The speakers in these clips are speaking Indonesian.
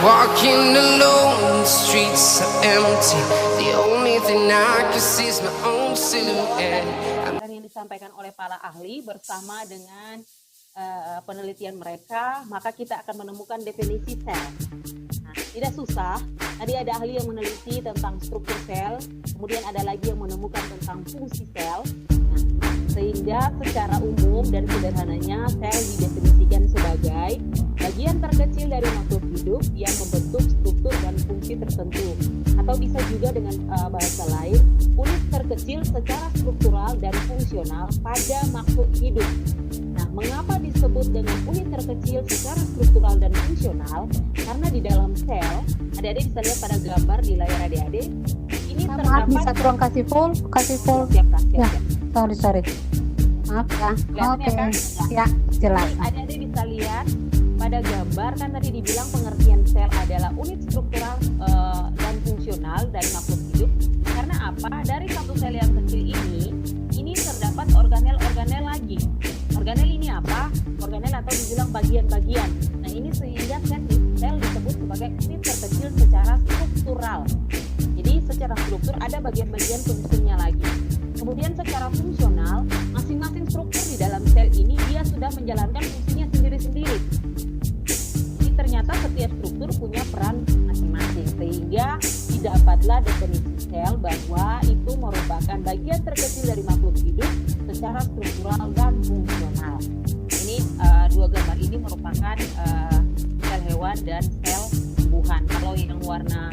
Walking alone, the streets are empty. The only thing I can see is my own silhouette. Dan yang disampaikan oleh para ahli bersama dengan penelitian mereka, maka kita akan menemukan definisi sel. Nah, tidak susah. Tadi ada ahli yang meneliti tentang struktur sel, kemudian ada lagi yang menemukan tentang fungsi sel. Nah, sehingga secara umum dan sederhananya sel didefinisikan sebagai bagian terkecil dari makhluk hidup yang membentuk struktur dan fungsi tertentu, atau bisa juga dengan bahasa lain, unit terkecil secara struktural dan fungsional pada makhluk hidup. Nah, mengapa disebut dengan unit terkecil secara struktural dan fungsional? Karena di dalam sel, adik-adik bisa lihat pada gambar di layar adik-adik, ini Maaf, terdapat... bisa tolong kasih full. Siap. Ya, sorry. Maaf ya. Kelihatan ya, Kak? Ya, jelas. Jadi, adik-adik bisa lihat pada gambar, kan tadi dibilang pengertian sel adalah unit struktural dan fungsional dari makhluk hidup. Karena apa? Dari satu sel yang kecil ini terdapat organel-organel lagi. Organel ini apa? Organel atau dibilang bagian-bagian. Nah, ini sehingga sel disebut sebagai unit terkecil secara struktural. Jadi secara struktur ada bagian-bagian fungsinya lagi. Kemudian secara fungsional, masing-masing struktur di dalam sel ini dia sudah menjalankan fungsinya sendiri-sendiri. Jadi ternyata setiap struktur punya peran masing-masing, sehingga didapatlah definisi sel bahwa itu merupakan bagian terkecil dari makhluk hidup secara struktural dan fungsional. Ini dua gambar ini merupakan sel hewan dan sel tumbuhan. Kalau yang warna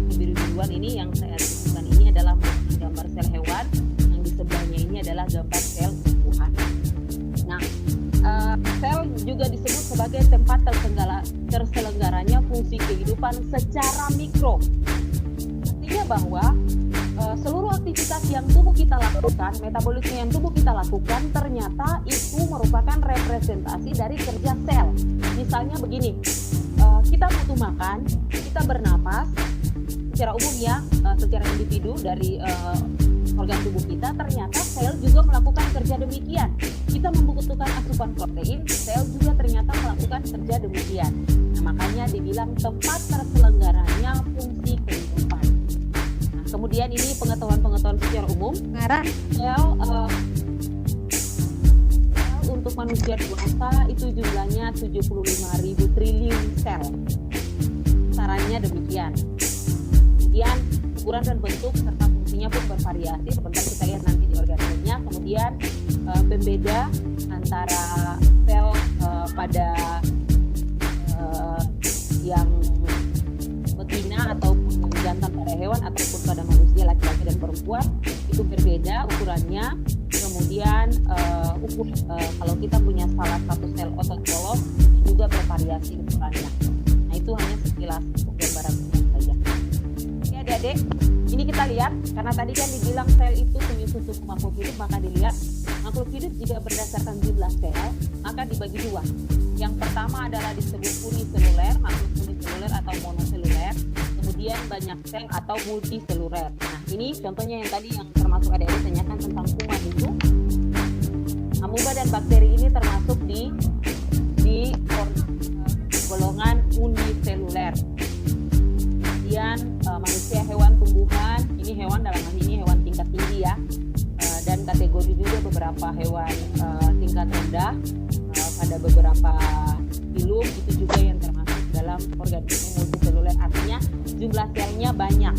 kebiru-biruan ini yang saya tunjukkan ini adalah gambar sel hewan, yang di sebelahnya ini adalah gambar sel tumbuhan. Nah, sel juga disebut sebagai tempat terselenggaranya fungsi kehidupan secara mikro. Artinya bahwa seluruh aktivitas yang tubuh kita lakukan, metabolisme yang tubuh kita lakukan, ternyata itu merupakan representasi dari kerja sel. Misalnya begini, kita butuh makan, kita bernapas, secara umum ya, secara individu dari organ tubuh kita, ternyata sel juga melakukan kerja demikian. Kita membutuhkan asupan protein, sel juga ternyata melakukan kerja demikian. Nah, makanya dibilang tempat terselenggaranya fungsi kehidupan. Nah, kemudian ini pengetahuan secara umum. Sel untuk manusia dewasa itu jumlahnya 75.000 triliun sel. Caranya demikian. Kemudian ukuran dan bentuk serta fungsinya pun bervariasi. Sebentar kita lihat nanti di organelnya. Kemudian pembeda antara sel pada yang betina ataupun jantan pada hewan ataupun pada manusia laki-laki dan perempuan itu berbeda ukurannya. Kemudian kalau kita punya salah satu sel otot polos juga bervariasi ukurannya. Nah, itu hanya sekilas untuk gambaran saja. Oke adik-adik, ini kita lihat karena tadi kan dibilang sel itu penyusun tubuh makhluk hidup, maka dilihat makhluk hidup jika berdasarkan jumlah sel maka dibagi dua. Yang pertama adalah disebut uniseluler, makhluk uniseluler atau monoseluler. Kemudian banyak sel atau multiseluler. Nah, ini contohnya yang tadi yang termasuk adik-adik tanyakan tentang kuman itu. Amuba dan bakteri ini termasuk di golongan uniseluler. Kemudian manusia, hewan, tumbuhan, ini hewan dalam hal ini hewan tingkat tinggi ya, dan kategori juga beberapa hewan tingkat rendah, pada beberapa filum itu juga yang termasuk dalam organisme multiseluler, artinya jumlah selnya banyak.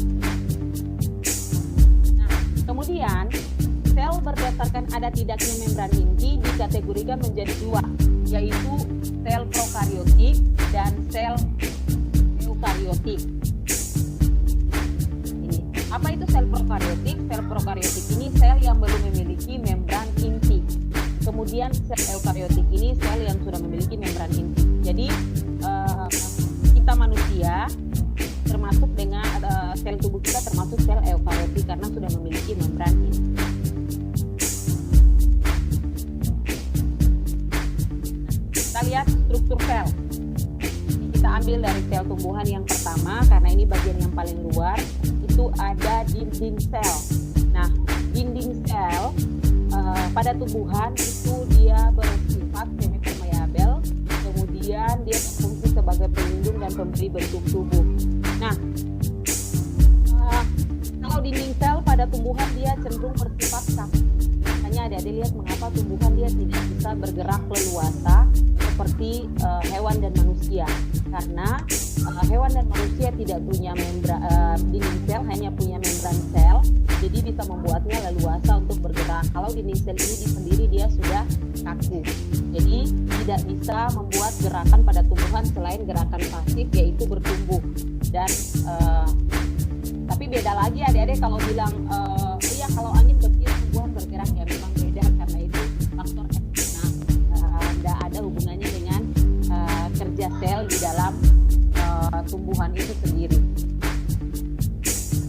Nah, kemudian sel berdasarkan ada tidaknya membran inti dikategorikan menjadi dua, yaitu sel prokariotik dan sel eukariotik. Apa itu sel prokariotik? Sel prokariotik ini sel yang belum memiliki membran inti. Kemudian sel eukariotik ini sel yang sudah memiliki membran inti. Jadi kita manusia termasuk dengan sel tubuh kita termasuk sel eukariotik karena sudah memiliki membran inti. Kita lihat struktur sel. Ini kita ambil dari sel tumbuhan yang pertama karena ini bagian yang paling luar. Itu ada dinding sel. Nah, dinding sel pada tumbuhan itu dia bersifat semipermeabel, kemudian dia berfungsi sebagai sebagai pelindung dan pemberi bentuk tubuh. Nah, kalau dinding sel pada tumbuhan dia cenderung bersifat kaku. Makanya adik-adik lihat mengapa tumbuhan dia tidak bisa bergerak leluasa seperti hewan dan manusia. Karena hewan dan manusia tidak punya dinding sel, hanya punya membran sel, jadi bisa membuatnya leluasa untuk bergerak. Kalau dinding sel ini sendiri dia sudah kaku, jadi tidak bisa membuat gerakan pada tumbuhan selain gerakan pasif, yaitu bertumbuh. Dan tapi beda lagi adik-adik kalau bilang iya kalau angin bertiup tumbuhan bergerak, ya memang beda karena itu faktor eksternal, tidak ada hubungannya dengan kerja sel di dalam tumbuhan itu sendiri.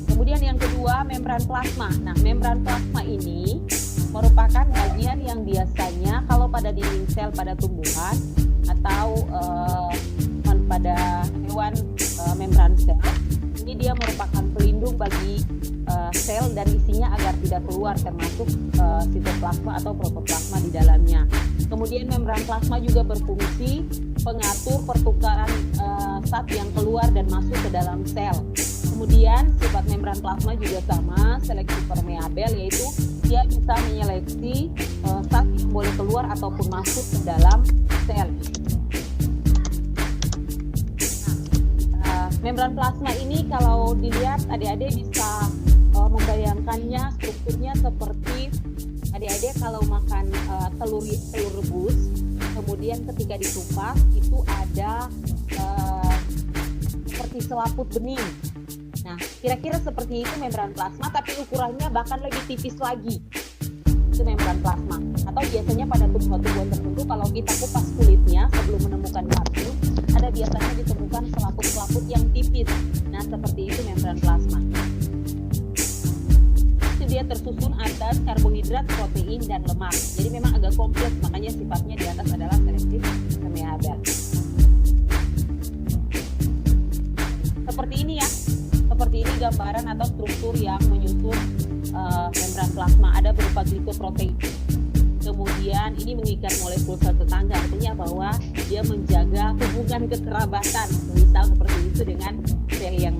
Kemudian yang kedua, membran plasma. Nah, membran plasma ini merupakan bagian yang biasanya kalau pada dinding sel pada tumbuhan atau pada hewan membran sel, ini dia merupakan pelindung bagi sel dan isinya agar tidak keluar, termasuk sitoplasma atau protoplasma di dalamnya. Kemudian membran plasma juga berfungsi pengatur pertukaran zat yang keluar dan masuk ke dalam sel. Kemudian sifat membran plasma juga sama, seleksi permeabel, yaitu dia bisa menyeleksi zat yang boleh keluar ataupun masuk ke dalam sel. Membran plasma ini kalau dilihat adik-adik bisa membayangkannya strukturnya seperti adik-adik kalau makan telur rebus, kemudian ketika dikupas itu ada seperti selaput bening. Nah, kira-kira seperti itu membran plasma, tapi ukurannya bahkan lebih tipis lagi. Itu membran plasma. Atau biasanya pada tumbuhan-tumbuhan tertentu kalau kita kupas kulitnya sebelum menemukan kartu, ada biasanya ditemukan selaput-selaput yang tipis. Nah, seperti itu membran plasma. Itu dia tersusun atas karbohidrat, protein, dan lemak. Jadi memang agak kompleks, makanya sifatnya di atas adalah selektif permeabel. Seperti ini ya. Seperti ini gambaran atau struktur yang menyusun membran plasma. Ada berupa glikoprotein. Kemudian ini mengikat molekul sel tetangga, artinya bahwa dia menjaga hubungan kekerabatan, misal seperti itu dengan sel yang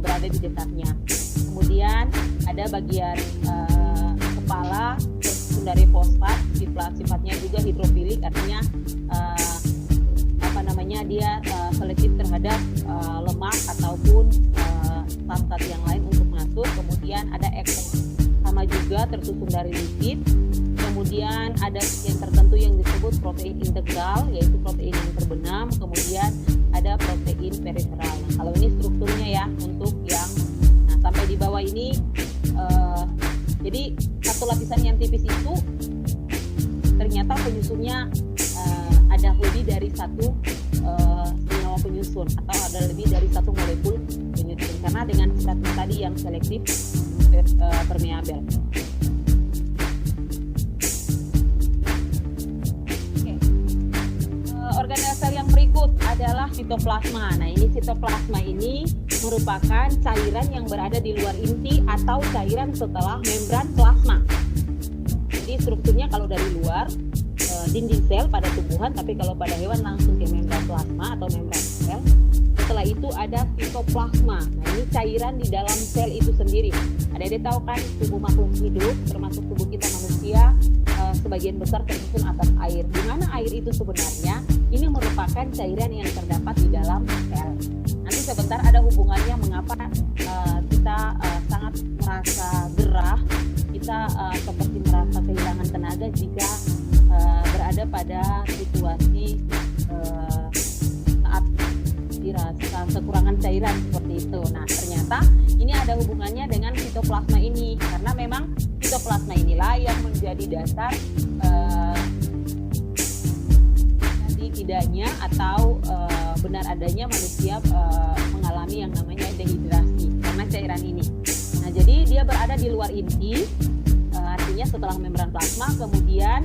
berada di dekatnya. Kemudian ada bagian kepala tersusun dari fosfat, sifatnya juga hidrofilik, artinya dia selektif terhadap lemak ataupun zat-zat yang lain untuk masuk. Kemudian ada eksos, sama juga tersusun dari lipid. Kemudian ada bagian tertentu yang disebut protein integral, yaitu protein yang terbenam. Kemudian ada protein periferal. Nah, kalau ini strukturnya ya untuk yang sampai di bawah ini. Jadi satu lapisan yang tipis itu ternyata penyusunnya ada lebih dari satu senyawa penyusun atau ada lebih dari satu molekul penyusun, karena dengan sifatnya tadi yang selektif permeabel. Organel sel yang berikut adalah sitoplasma. Nah, ini sitoplasma ini merupakan cairan yang berada di luar inti atau cairan setelah membran plasma. Jadi strukturnya kalau dari luar dinding sel pada tumbuhan, tapi kalau pada hewan langsung ke membran plasma atau membran sel. Setelah itu ada sitoplasma. Nah, ini cairan di dalam sel itu sendiri. Ada tahu kan tubuh makhluk hidup termasuk tubuh kita manusia sebagian besar tersusun atas air. Di mana air itu sebenarnya ini merupakan cairan yang terdapat di dalam sel. Nanti sebentar ada hubungannya mengapa kita sangat merasa gerah, kita seperti merasa kehilangan tenaga jika berada pada situasi saat dirasa kekurangan cairan seperti itu. Nah, ternyata ini ada hubungannya dengan sitoplasma ini, karena memang sitoplasma inilah yang menjadi dasar tidaknya atau benar adanya manusia mengalami yang namanya dehidrasi karena cairan ini. Nah, jadi dia berada di luar inti, artinya setelah membran plasma, kemudian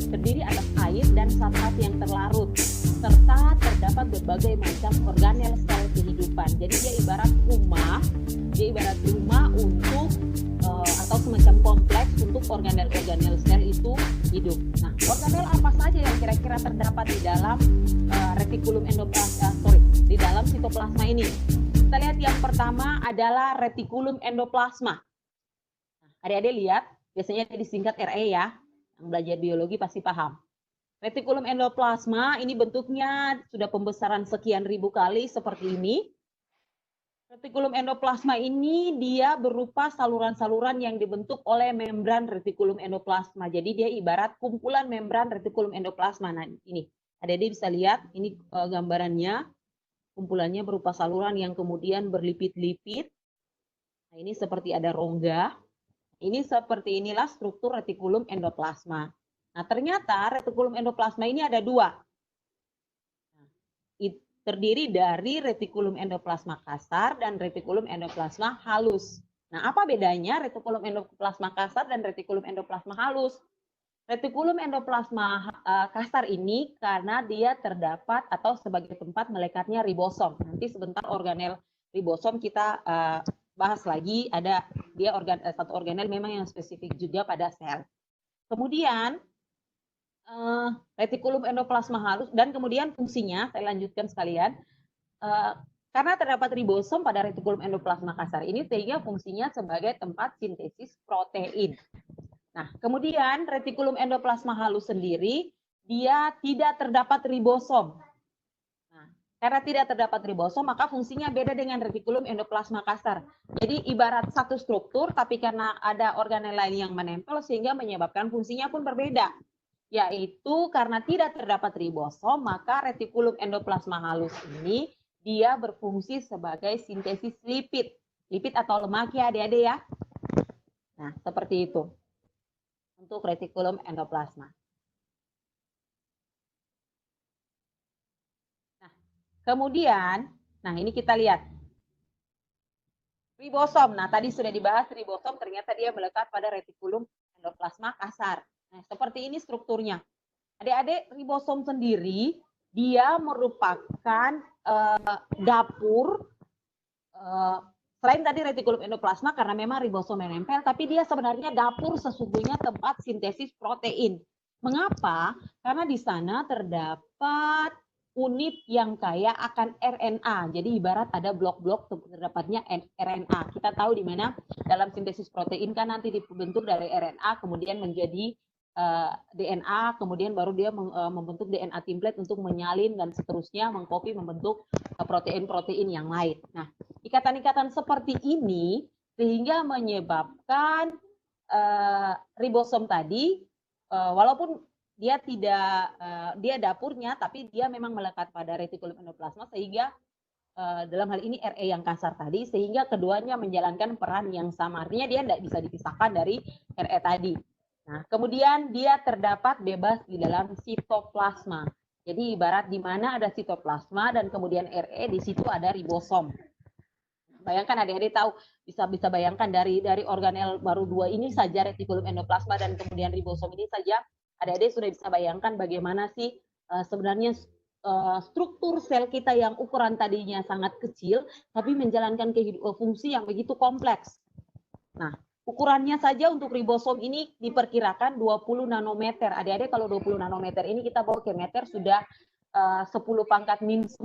terdiri atas air dan zat-zat yang terlarut, serta terdapat berbagai macam organel sel kehidupan. Jadi dia ibarat rumah untuk atau semacam kompleks untuk organel-organel sel itu hidup. Nah, organel apa saja yang kira-kira terdapat di dalam retikulum endoplasma, di dalam sitoplasma ini. Kita lihat yang pertama adalah retikulum endoplasma. Nah, adik-adik lihat, biasanya disingkat RE ya. Yang belajar biologi pasti paham. Retikulum endoplasma ini bentuknya sudah pembesaran sekian ribu kali seperti ini. Retikulum endoplasma ini dia berupa saluran-saluran yang dibentuk oleh membran retikulum endoplasma. Jadi dia ibarat kumpulan membran retikulum endoplasma. Nah, ini adik-adik bisa lihat, ini gambarannya. Kumpulannya berupa saluran yang kemudian berlipit-lipit. Nah, ini seperti ada rongga. Ini seperti inilah struktur retikulum endoplasma. Nah, ternyata retikulum endoplasma ini ada dua. Nah, terdiri dari retikulum endoplasma kasar dan retikulum endoplasma halus. Nah, apa bedanya retikulum endoplasma kasar dan retikulum endoplasma halus? Retikulum endoplasma kasar ini karena dia terdapat atau sebagai tempat melekatnya ribosom. Nanti sebentar organel ribosom kita bahas lagi. Ada dia satu organel memang yang spesifik juga pada sel. Kemudian retikulum endoplasma halus dan kemudian fungsinya saya lanjutkan sekalian. Karena terdapat ribosom pada retikulum endoplasma kasar ini sehingga fungsinya sebagai tempat sintesis protein. Nah, kemudian retikulum endoplasma halus sendiri dia tidak terdapat ribosom. Nah, karena tidak terdapat ribosom maka fungsinya beda dengan retikulum endoplasma kasar. Jadi ibarat satu struktur tapi karena ada organel lain yang menempel sehingga menyebabkan fungsinya pun berbeda. Yaitu karena tidak terdapat ribosom maka retikulum endoplasma halus ini dia berfungsi sebagai sintesis lipid. Lipid atau lemak ya adik-adik ya. Nah, seperti itu untuk retikulum endoplasma. Nah, kemudian, ini kita lihat ribosom. Nah, tadi sudah dibahas ribosom ternyata dia melekat pada retikulum endoplasma kasar. Nah, seperti ini strukturnya. Adik-adik, ribosom sendiri dia merupakan dapur selain tadi retikulum endoplasma karena memang ribosom yang nempel, tapi dia sebenarnya dapur sesungguhnya tempat sintesis protein. Mengapa? Karena di sana terdapat unit yang kaya akan RNA. Jadi ibarat ada blok-blok terdapatnya RNA. Kita tahu di mana dalam sintesis protein kan nanti dibentuk dari RNA kemudian menjadi DNA, kemudian baru dia membentuk DNA template untuk menyalin dan seterusnya mengcopy membentuk protein-protein yang lain. Nah, ikatan-ikatan seperti ini sehingga menyebabkan ribosom tadi walaupun dia tidak dia dapurnya tapi dia memang melekat pada retikulum endoplasma sehingga dalam hal ini RE yang kasar tadi sehingga keduanya menjalankan peran yang sama. Artinya dia tidak bisa dipisahkan dari RE tadi. Nah, kemudian dia terdapat bebas di dalam sitoplasma. Jadi ibarat di mana ada sitoplasma dan kemudian RE di situ ada ribosom. Bayangkan adik-adik tahu bisa bayangkan dari organel baru dua ini saja retikulum endoplasma dan kemudian ribosom ini saja adik-adik sudah bisa bayangkan bagaimana sih sebenarnya struktur sel kita yang ukuran tadinya sangat kecil tapi menjalankan fungsi yang begitu kompleks. Nah, ukurannya saja untuk ribosom ini diperkirakan 20 nanometer. Adik-adik kalau 20 nanometer ini kita bawa ke meter sudah 10 pangkat min 9.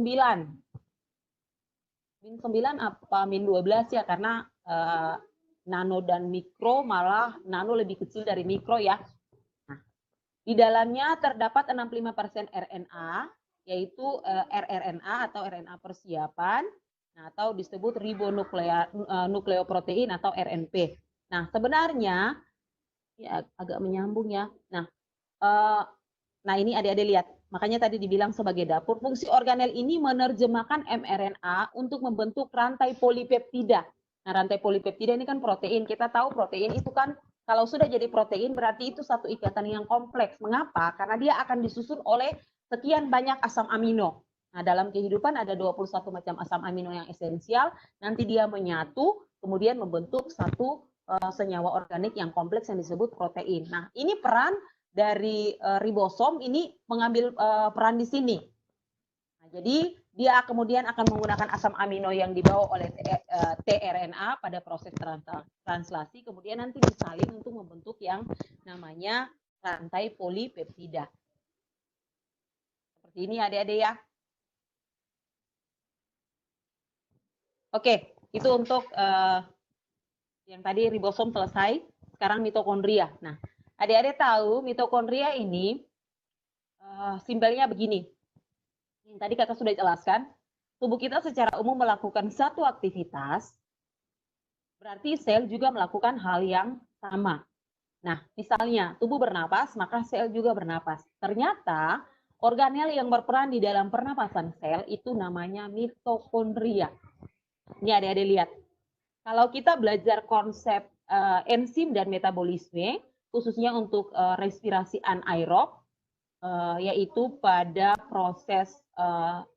Min 9 apa min 12 ya karena nano dan mikro malah nano lebih kecil dari mikro ya. Nah, di dalamnya terdapat 65% RNA yaitu rRNA atau RNA persiapan atau disebut ribonukleoprotein atau RNP. Nah, sebenarnya ya agak menyambung ya. Nah ini adik-adik lihat. Makanya tadi dibilang sebagai dapur, fungsi organel ini menerjemahkan mRNA untuk membentuk rantai polipeptida. Nah, rantai polipeptida ini kan protein. Kita tahu protein itu kan kalau sudah jadi protein berarti itu satu ikatan yang kompleks. Mengapa? Karena dia akan disusun oleh sekian banyak asam amino. Nah, dalam kehidupan ada 21 macam asam amino yang esensial. Nanti dia menyatu, kemudian membentuk satu senyawa organik yang kompleks yang disebut protein. Nah, ini peran dari ribosom ini mengambil peran di sini. Nah, jadi dia kemudian akan menggunakan asam amino yang dibawa oleh tRNA pada proses translasi, kemudian nanti disalin untuk membentuk yang namanya rantai polipeptida. Seperti ini adik-adik ya. Oke, itu untuk yang tadi ribosom selesai. Sekarang mitokondria. Nah, adik-adik tahu mitokondria ini simpelnya begini. Yang tadi kakak sudah jelaskan, tubuh kita secara umum melakukan satu aktivitas, berarti sel juga melakukan hal yang sama. Nah, misalnya tubuh bernapas, maka sel juga bernapas. Ternyata organel yang berperan di dalam pernapasan sel itu namanya mitokondria. Ini adik-adik lihat. Kalau kita belajar konsep enzim dan metabolisme, khususnya untuk respirasi anaerob, yaitu pada proses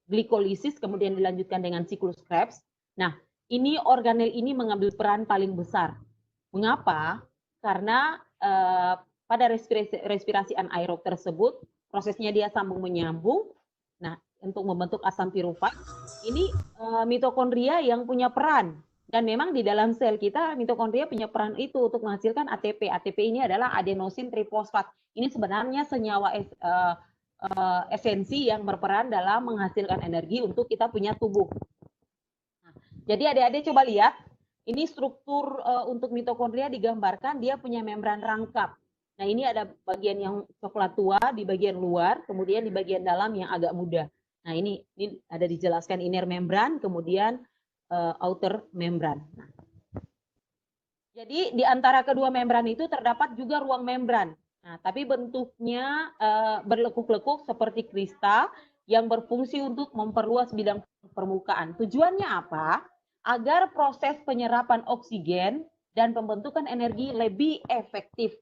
glikolisis kemudian dilanjutkan dengan siklus Krebs. Nah, ini organel ini mengambil peran paling besar. Mengapa? Karena pada respirasi anaerob tersebut prosesnya dia sambung menyambung. Nah, untuk membentuk asam pirufat, ini mitokondria yang punya peran. Dan memang di dalam sel kita mitokondria punya peran itu untuk menghasilkan ATP. ATP ini adalah adenosin trifosfat. Ini sebenarnya senyawa esensi yang berperan dalam menghasilkan energi untuk kita punya tubuh. Nah, jadi adik-adik coba lihat, ini struktur untuk mitokondria digambarkan dia punya membran rangkap. Nah, ini ada bagian yang coklat tua di bagian luar, kemudian di bagian dalam yang agak muda. Nah, ini ada dijelaskan inner membran, kemudian outer membran. Nah, jadi di antara kedua membran itu terdapat juga ruang membran. Nah, tapi bentuknya berlekuk-lekuk seperti kristal yang berfungsi untuk memperluas bidang permukaan. Tujuannya apa? Agar proses penyerapan oksigen dan pembentukan energi lebih efektif.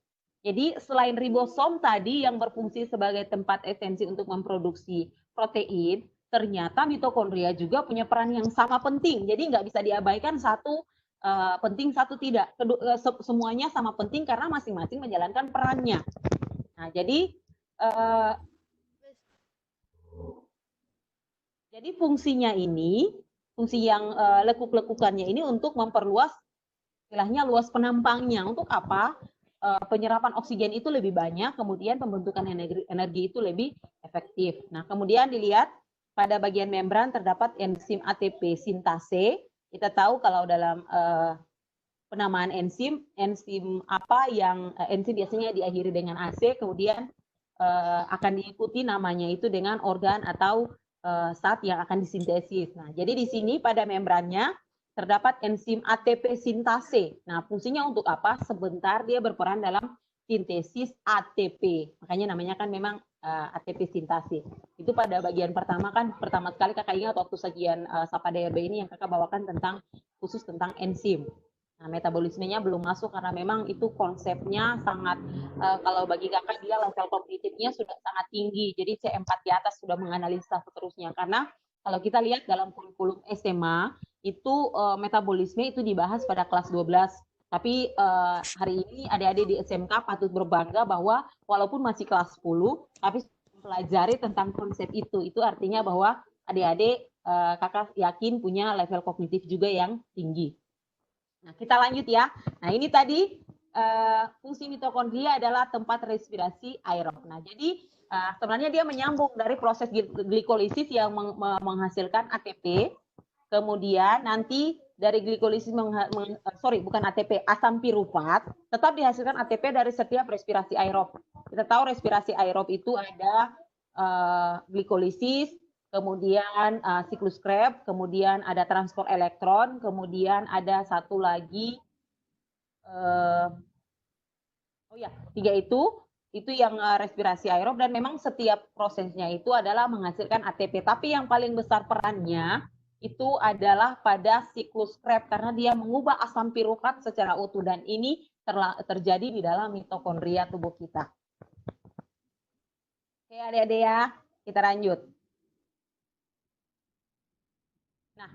Jadi selain ribosom tadi yang berfungsi sebagai tempat esensi untuk memproduksi protein, ternyata mitokondria juga punya peran yang sama penting. Jadi nggak bisa diabaikan satu penting satu tidak. Semuanya sama penting karena masing-masing menjalankan perannya. Nah, jadi fungsinya ini, fungsi yang lekuk-lekukannya ini untuk memperluas istilahnya luas penampangnya. Untuk apa? Penyerapan oksigen itu lebih banyak, kemudian pembentukan energi itu lebih efektif. Nah, kemudian dilihat pada bagian membran terdapat enzim ATP sintase. Kita tahu kalau dalam penamaan enzim apa yang enzim biasanya diakhiri dengan AC, kemudian akan diikuti namanya itu dengan organ atau zat yang akan disintesis. Nah, jadi di sini pada membrannya terdapat enzim ATP sintase. Nah, fungsinya untuk apa? Sebentar dia berperan dalam sintesis ATP. Makanya namanya kan memang ATP sintase. Itu pada bagian pertama kan, pertama sekali kakak ingat waktu sajian Sapa DRB ini yang kakak bawakan tentang khusus tentang enzim. Nah, metabolismenya belum masuk karena memang itu konsepnya sangat, kalau bagi kakak dia level kognitifnya sudah sangat tinggi. Jadi C4 di atas sudah menganalisa seterusnya. Karena kalau kita lihat dalam kurikulum SMA, itu metabolisme itu dibahas pada kelas 12. Tapi hari ini adik-adik di SMK patut berbangga bahwa walaupun masih kelas 10, tapi pelajari tentang konsep itu. Itu artinya bahwa adik-adik kakak yakin punya level kognitif juga yang tinggi. Nah, kita lanjut ya. Nah, ini tadi fungsi mitokondria adalah tempat respirasi aerob. Nah, jadi sebenarnya dia menyambung dari proses glikolisis yang menghasilkan ATP. Kemudian nanti dari glikolisis bukan ATP, asam pirufat, tetap dihasilkan ATP dari setiap respirasi aerob. Kita tahu respirasi aerob itu ada glikolisis, kemudian siklus Krebs, kemudian ada transport elektron, kemudian ada satu lagi, tiga itu yang respirasi aerob, dan memang setiap prosesnya itu adalah menghasilkan ATP. Tapi yang paling besar perannya itu adalah pada siklus Krebs karena dia mengubah asam pirufat secara utuh, dan ini terjadi di dalam mitokondria tubuh kita. Oke adik-adik ya, kita lanjut. Nah,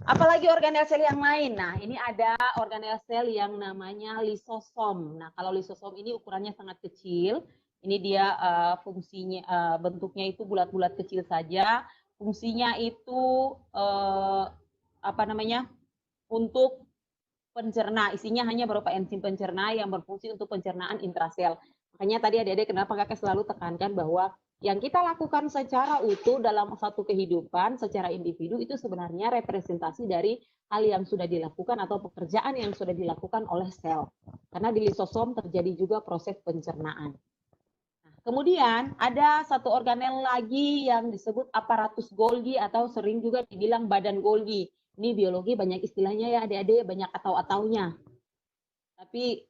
apalagi organel sel yang lain? Nah, ini ada organel sel yang namanya lisosom. Nah, kalau lisosom ini ukurannya sangat kecil. Ini dia fungsinya, bentuknya itu bulat-bulat kecil saja. Fungsinya itu untuk pencerna. Isinya hanya berupa enzim pencerna yang berfungsi untuk pencernaan intrasel. Makanya tadi adik-adik kenapa kakak selalu tekankan bahwa yang kita lakukan secara utuh dalam satu kehidupan secara individu itu sebenarnya representasi dari hal yang sudah dilakukan atau pekerjaan yang sudah dilakukan oleh sel. Karena di lisosom terjadi juga proses pencernaan. Nah, kemudian ada satu organel lagi yang disebut aparatus Golgi atau sering juga dibilang badan Golgi. Ini biologi banyak istilahnya ya adik-adik, banyak atau-ataunya. Tapi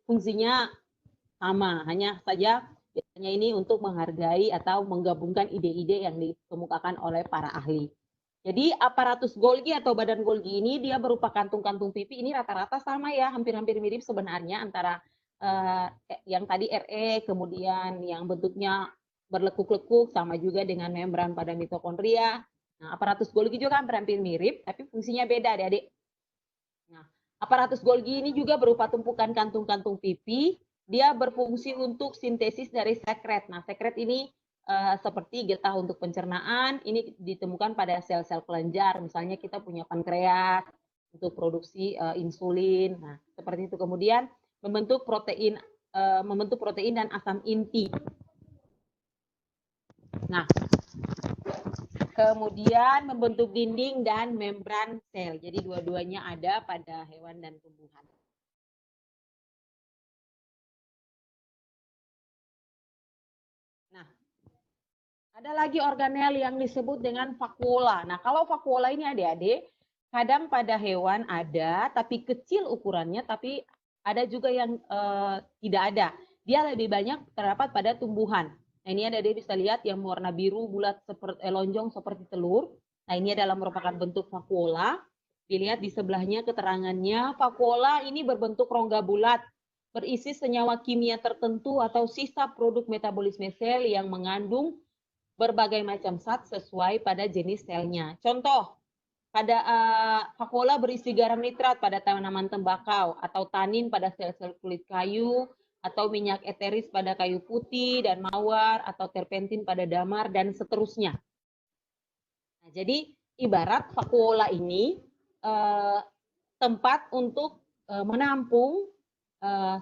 fungsinya sama, hanya saja biasanya ini untuk menghargai atau menggabungkan ide-ide yang dikemukakan oleh para ahli. Jadi aparatus Golgi atau badan Golgi ini dia berupa kantung-kantung pipi, ini rata-rata sama ya, hampir-hampir mirip sebenarnya antara yang tadi RE, kemudian yang bentuknya berlekuk-lekuk, sama juga dengan membran pada mitokondria. Nah, aparatus Golgi juga hampir mirip, tapi fungsinya beda adik-adik. Nah, aparatus Golgi ini juga berupa tumpukan kantung-kantung pipi. Dia berfungsi untuk sintesis dari sekret. Nah, sekret ini seperti getah untuk pencernaan, ini ditemukan pada sel-sel kelenjar. Misalnya kita punya pankreas untuk produksi insulin. Nah, seperti itu. Kemudian membentuk protein dan asam inti. Nah, kemudian membentuk dinding dan membran sel. Jadi dua-duanya ada pada hewan dan tumbuhan. Nah, ada lagi organel yang disebut dengan vakuola. Nah, kalau vakuola ini adik-adik, kadang pada hewan ada, tapi kecil ukurannya, tapi ada juga yang tidak ada. Dia lebih banyak terdapat pada tumbuhan. Nah, ini adik-adik bisa lihat yang warna biru, bulat, seperti lonjong seperti telur. Nah, ini adalah merupakan bentuk vakuola. Dilihat di sebelahnya keterangannya, vakuola ini berbentuk rongga bulat, berisi senyawa kimia tertentu atau sisa produk metabolisme sel yang mengandung berbagai macam zat sesuai pada jenis selnya. Contoh, pada vakuola berisi garam nitrat pada tanaman tembakau, atau tanin pada sel-sel kulit kayu, atau minyak eteris pada kayu putih dan mawar, atau terpentin pada damar, dan seterusnya. Nah, jadi ibarat vakuola ini tempat untuk menampung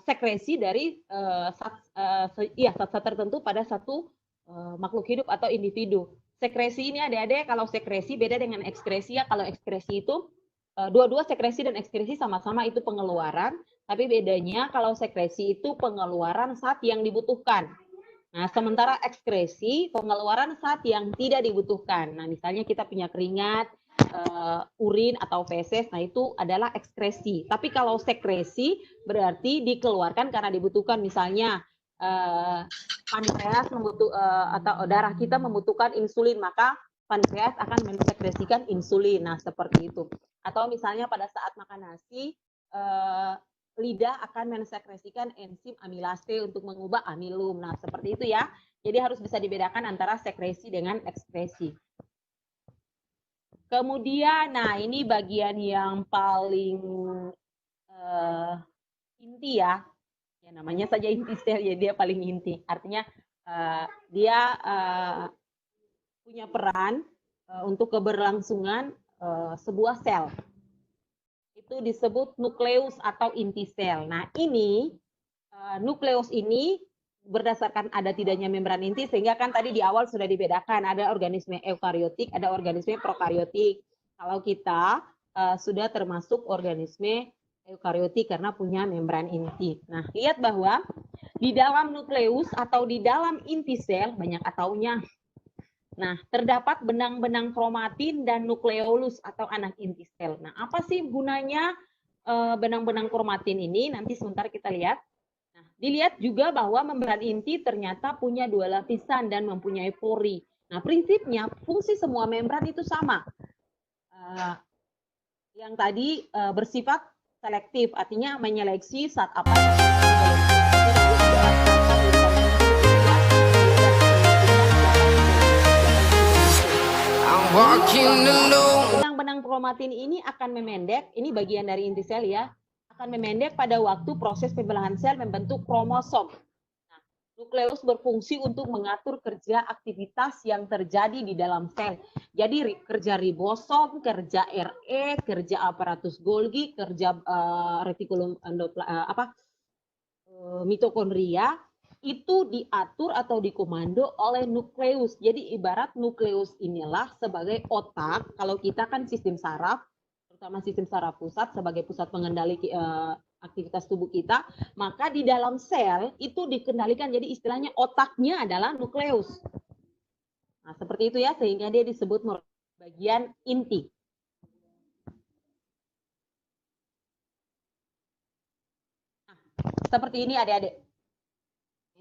sekresi dari zat-zat tertentu pada satu makhluk hidup atau individu. Sekresi ini adik-adik, kalau sekresi beda dengan ekskresi ya. Kalau ekskresi itu dua-dua sekresi dan ekskresi sama-sama itu pengeluaran, tapi bedanya kalau sekresi itu pengeluaran zat yang dibutuhkan. Nah, sementara ekskresi pengeluaran zat yang tidak dibutuhkan. Nah, misalnya kita punya keringat, urin atau feses, nah itu adalah ekskresi. Tapi kalau sekresi berarti dikeluarkan karena dibutuhkan. Misalnya pankreas atau darah kita membutuhkan insulin, maka pankreas akan mensekresikan insulin. Nah, seperti itu. Atau misalnya pada saat makan nasi, lidah akan mensekresikan enzim amilase untuk mengubah amilum. Nah, seperti itu ya. Jadi harus bisa dibedakan antara sekresi dengan ekskresi. Kemudian, nah ini bagian yang paling inti ya. Ya namanya saja inti sel, ya dia paling inti. Artinya dia punya peran untuk keberlangsungan sebuah sel. Itu disebut nukleus atau inti sel. Nah ini nukleus ini berdasarkan ada tidaknya membran inti, sehingga kan tadi di awal sudah dibedakan ada organisme eukariotik, ada organisme prokariotik. Kalau kita sudah termasuk organisme eukariotik karena punya membran inti. Nah, lihat bahwa di dalam nukleus atau di dalam inti sel, banyak ataunya. Nah, terdapat benang-benang kromatin dan nukleolus atau anak inti sel. Nah, apa sih gunanya benang-benang kromatin ini? Nanti sebentar kita lihat. Nah, dilihat juga bahwa membran inti ternyata punya dua lapisan dan mempunyai pori. Nah, prinsipnya fungsi semua membran itu sama. Yang tadi bersifat selektif, artinya menyeleksi zat apa. Benang-benang kromatin ini akan memendek, ini bagian dari inti sel ya, akan memendek pada waktu proses pembelahan sel membentuk kromosom. Nah, nukleus berfungsi untuk mengatur kerja aktivitas yang terjadi di dalam sel. Jadi kerja ribosom, kerja RE, kerja aparatus Golgi, kerja retikulum mitokondria, itu diatur atau dikomando oleh nukleus. Jadi ibarat nukleus inilah sebagai otak. Kalau kita kan sistem saraf, terutama sistem saraf pusat sebagai pusat pengendali aktivitas tubuh kita, maka di dalam sel itu dikendalikan. Jadi istilahnya otaknya adalah nukleus. Nah, seperti itu ya, sehingga dia disebut bagian inti. Nah, seperti ini adik-adik.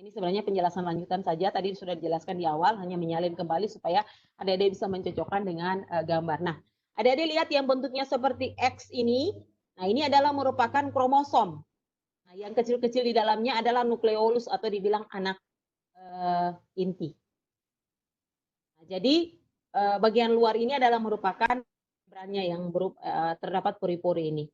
Ini sebenarnya penjelasan lanjutan saja, tadi sudah dijelaskan di awal, hanya menyalin kembali supaya adik-adik bisa mencocokkan dengan gambar. Nah, adik-adik lihat yang bentuknya seperti X ini, nah ini adalah merupakan kromosom. Nah, yang kecil-kecil di dalamnya adalah nukleolus atau dibilang anak inti. Nah, jadi bagian luar ini adalah merupakan membrannya yang terdapat pori-pori ini.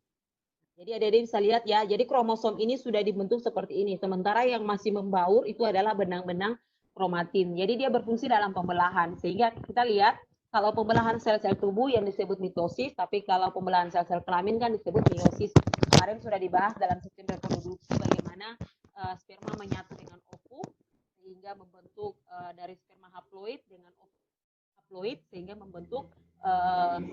Jadi adik-adik bisa lihat ya, jadi kromosom ini sudah dibentuk seperti ini. Sementara yang masih membaur itu adalah benang-benang kromatin. Jadi dia berfungsi dalam pembelahan. Sehingga kita lihat kalau pembelahan sel-sel tubuh yang disebut mitosis, tapi kalau pembelahan sel-sel kelamin kan disebut meiosis. Kemarin sudah dibahas dalam sistem reproduksi bagaimana sperma menyatu dengan ovum sehingga membentuk dari sperma haploid dengan haploid sehingga membentuk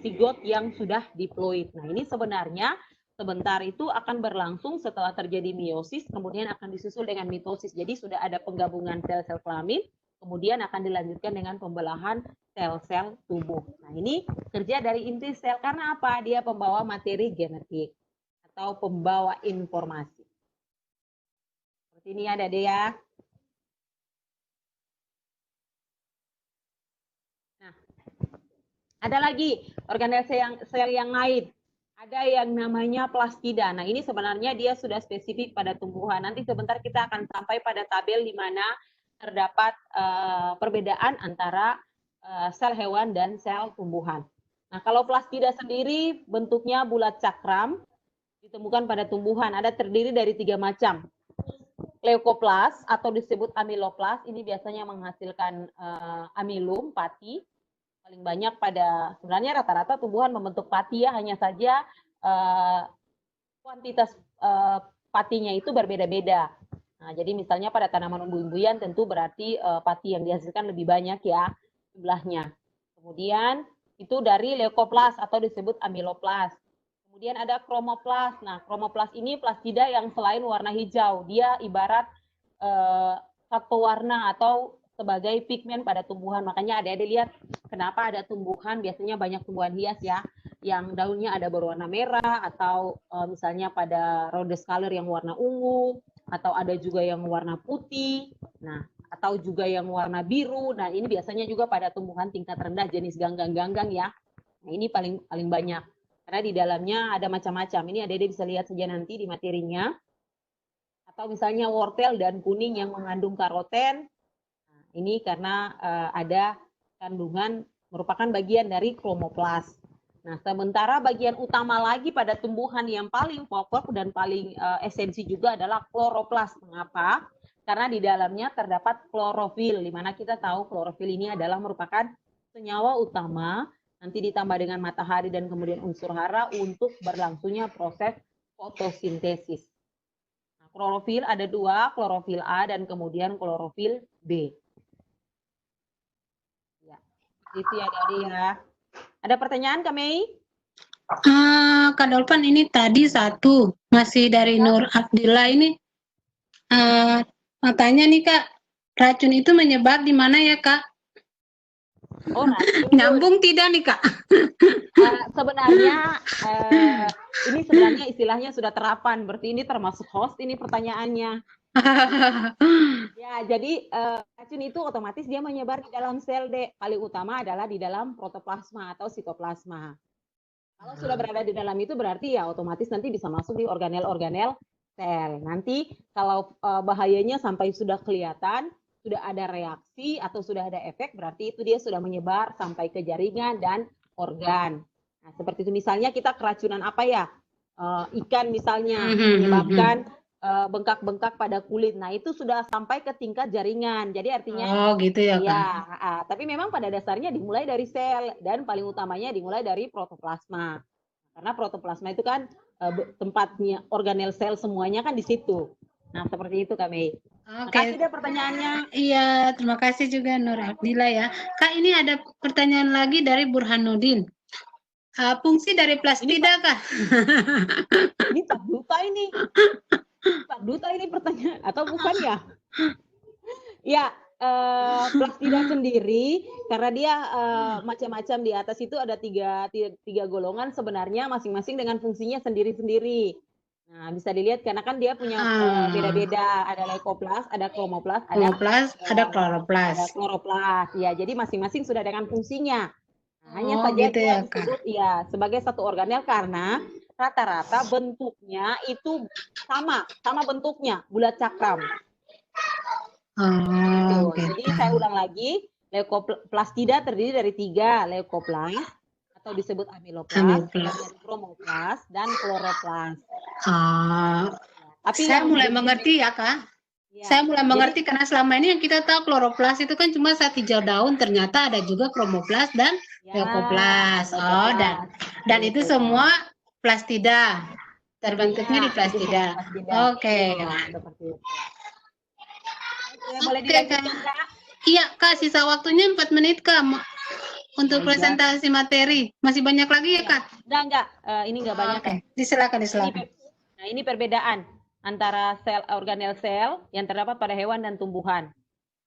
zigot yang sudah diploid. Nah, ini sebenarnya sebentar itu akan berlangsung setelah terjadi meiosis, kemudian akan disusul dengan mitosis. Jadi sudah ada penggabungan sel-sel kelamin, kemudian akan dilanjutkan dengan pembelahan sel-sel tubuh. Nah, ini kerja dari inti sel karena apa? Dia pembawa materi genetik atau pembawa informasi. Seperti ini ada dia. Nah, ada lagi organel sel yang lain. Ada yang namanya plastida. Nah, ini sebenarnya dia sudah spesifik pada tumbuhan. Nanti sebentar kita akan sampai pada tabel di mana terdapat perbedaan antara sel hewan dan sel tumbuhan. Nah, kalau plastida sendiri bentuknya bulat cakram, ditemukan pada tumbuhan. Ada terdiri dari 3 macam. Leukoplas atau disebut amiloplas, ini biasanya menghasilkan amilum, pati. Paling banyak pada, sebenarnya rata-rata tumbuhan membentuk pati ya, hanya saja kuantitas patinya itu berbeda-beda. Nah, jadi misalnya pada tanaman umbu-umbuan tentu berarti pati yang dihasilkan lebih banyak ya jumlahnya. Kemudian itu dari leukoplas atau disebut amiloplas. Kemudian ada kromoplas. Nah, kromoplas ini plastida yang selain warna hijau, dia ibarat zat pewarna atau sebagai pigmen pada tumbuhan. Makanya adik-adik lihat kenapa ada tumbuhan, biasanya banyak tumbuhan hias ya, yang daunnya ada berwarna merah, atau misalnya pada rhodes color yang warna ungu, atau ada juga yang warna putih, nah atau juga yang warna biru. Nah, ini biasanya juga pada tumbuhan tingkat rendah jenis ganggang-ganggang ya. Nah, ini paling banyak. Karena di dalamnya ada macam-macam. Ini adik-adik bisa lihat saja nanti di materinya. Atau misalnya wortel dan kuning yang mengandung karoten. Ini karena ada kandungan merupakan bagian dari kromoplas. Nah, sementara bagian utama lagi pada tumbuhan yang paling pokok dan paling esensi juga adalah kloroplas. Mengapa? Karena di dalamnya terdapat klorofil, di mana kita tahu klorofil ini adalah merupakan senyawa utama, nanti ditambah dengan matahari dan kemudian unsur hara untuk berlangsungnya proses fotosintesis. Nah, klorofil ada 2, klorofil A dan kemudian klorofil B. Itu ya Dadi ya. Ada pertanyaan Kak Mei? Kak Dolpan, ini tadi satu masih dari Nur Abdillah ini. Tanya nih Kak, racun itu menyebar di mana ya Kak? Oh, racun. Nyambung tidak nih Kak? Sebenarnya ini sebenarnya istilahnya sudah terapan, berarti ini termasuk host ini pertanyaannya. Ya, jadi racun itu otomatis dia menyebar di dalam sel, Dek. Paling utama adalah di dalam protoplasma atau sitoplasma. Kalau sudah berada di dalam itu berarti ya otomatis nanti bisa masuk di organel-organel sel. Nanti kalau bahayanya sampai sudah kelihatan, sudah ada reaksi atau sudah ada efek, berarti itu dia sudah menyebar sampai ke jaringan dan organ. Nah, seperti itu misalnya kita keracunan apa ya? Ikan misalnya menyebabkan bengkak-bengkak pada kulit. Nah, itu sudah sampai ke tingkat jaringan. Jadi artinya gitu ya, ya, tapi memang pada dasarnya dimulai dari sel dan paling utamanya dimulai dari protoplasma. Karena protoplasma itu kan tempatnya organel sel semuanya kan di situ. Nah, seperti itu Kak Mei. Oke. Makasih deh pertanyaannya. Iya, terima kasih juga Nur Abdillah ya. Kak, ini ada pertanyaan lagi dari Burhanuddin. Fungsi dari plastida kah? Ini Pak Duta ini. Pak Duta ini pertanyaan atau bukan ya? Ya, plastida sendiri karena dia macam-macam, di atas itu ada tiga golongan sebenarnya, masing-masing dengan fungsinya sendiri-sendiri. Nah, bisa dilihat karena kan dia punya beda-beda, ada leukoplast, ada kromoplast, ada kloroplast. Ya, jadi masing-masing sudah dengan fungsinya. Nah, hanya saja gitu dia ya, disebut ya sebagai satu organel karena rata-rata bentuknya itu sama bentuknya, bulat cakram. Gitu. Jadi saya ulang lagi, leukoplastida terdiri dari 3, leukoplast atau disebut amyloplast, kromoplast, dan kloroplast. Tapi saya mulai mengerti ya Kak. Ya. Saya mulai mengerti karena selama ini yang kita tahu kloroplast itu kan cuma saat hijau daun, ternyata ada juga kromoplast dan leukoplast. Dan itu semua plastida. Terbentuknya di plastida. Oke. Seperti itu. Boleh dilanjutkan Kak? Iya Kak, sisa waktunya 4 menit Kak untuk presentasi materi. Masih banyak lagi ya Kak? Enggak, ini enggak banyak. Oke, disilakan. Nah, ini perbedaan antara organel sel yang terdapat pada hewan dan tumbuhan.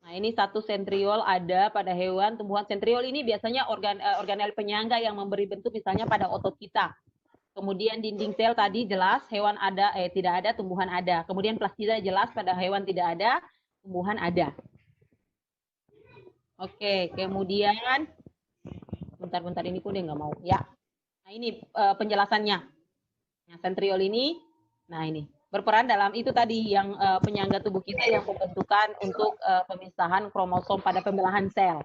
Nah, ini satu sentriol ada pada hewan, tumbuhan. Sentriol ini biasanya organel penyangga yang memberi bentuk misalnya pada otot kita. Kemudian dinding sel tadi jelas, hewan ada, tidak ada, tumbuhan ada. Kemudian plastida jelas pada hewan tidak ada, tumbuhan ada. Oke, kemudian bentar ini kok dia nggak mau. Ya, nah ini penjelasannya. Nah, sentriol ini, nah ini berperan dalam itu tadi yang penyangga tubuh kita yang pembentukan untuk pemisahan kromosom pada pembelahan sel.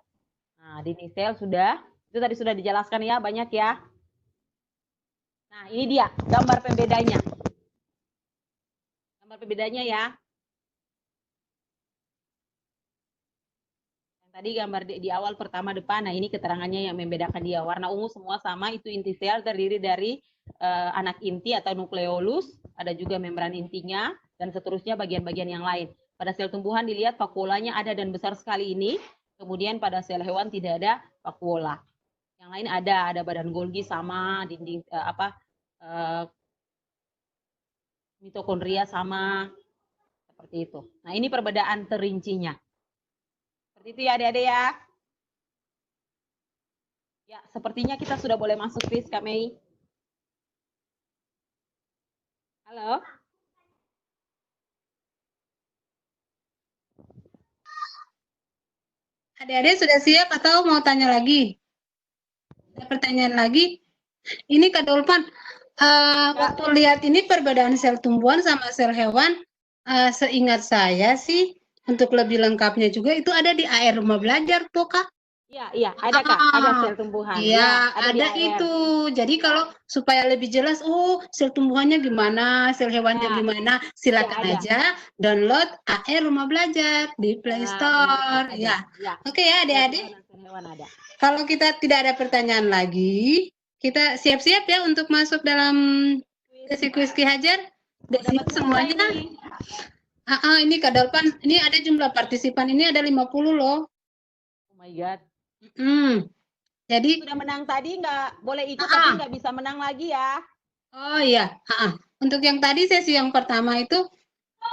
Nah, dinding sel itu tadi sudah dijelaskan ya, banyak ya. Nah, ini dia gambar pembedanya. Gambar pembedanya ya. Yang tadi gambar di awal pertama depan, nah ini keterangannya yang membedakan dia. Warna ungu semua sama, itu inti sel terdiri dari anak inti atau nukleolus, ada juga membran intinya, dan seterusnya bagian-bagian yang lain. Pada sel tumbuhan dilihat vakuolanya ada dan besar sekali ini, kemudian pada sel hewan tidak ada vakuola. Yang lain ada badan Golgi sama, dinding mitokondria sama, seperti itu. Nah, ini perbedaan terincinya. Seperti itu ya adik-adik ya. Ya, sepertinya kita sudah boleh masuk, please, Kak Mei. Halo? Adik-adik sudah siap atau mau tanya lagi? Ada pertanyaan lagi? Ini Kak Dolpan, waktu lihat ini perbedaan sel tumbuhan sama sel hewan, seingat saya sih, untuk lebih lengkapnya juga itu ada di AR Rumah Belajar tuh Kak. Iya, ada Kak, ada sel tumbuhan. Iya, ada itu. Jadi kalau supaya lebih jelas, sel tumbuhannya gimana, sel hewannya gimana, silakan aja download AR Rumah Belajar di Play Store. Ya. Oke ya adik-adik. Kalau kita tidak ada pertanyaan lagi, kita siap-siap ya untuk masuk dalam sesi kuis Ki Hajar. Di sini semuanya. Ini Kak Dolpan, ini ada jumlah partisipan, ini ada 50 loh. Oh my God. Jadi sudah menang tadi nggak boleh ikut, tapi nggak bisa menang lagi ya. Oh iya. Untuk yang tadi sesi yang pertama itu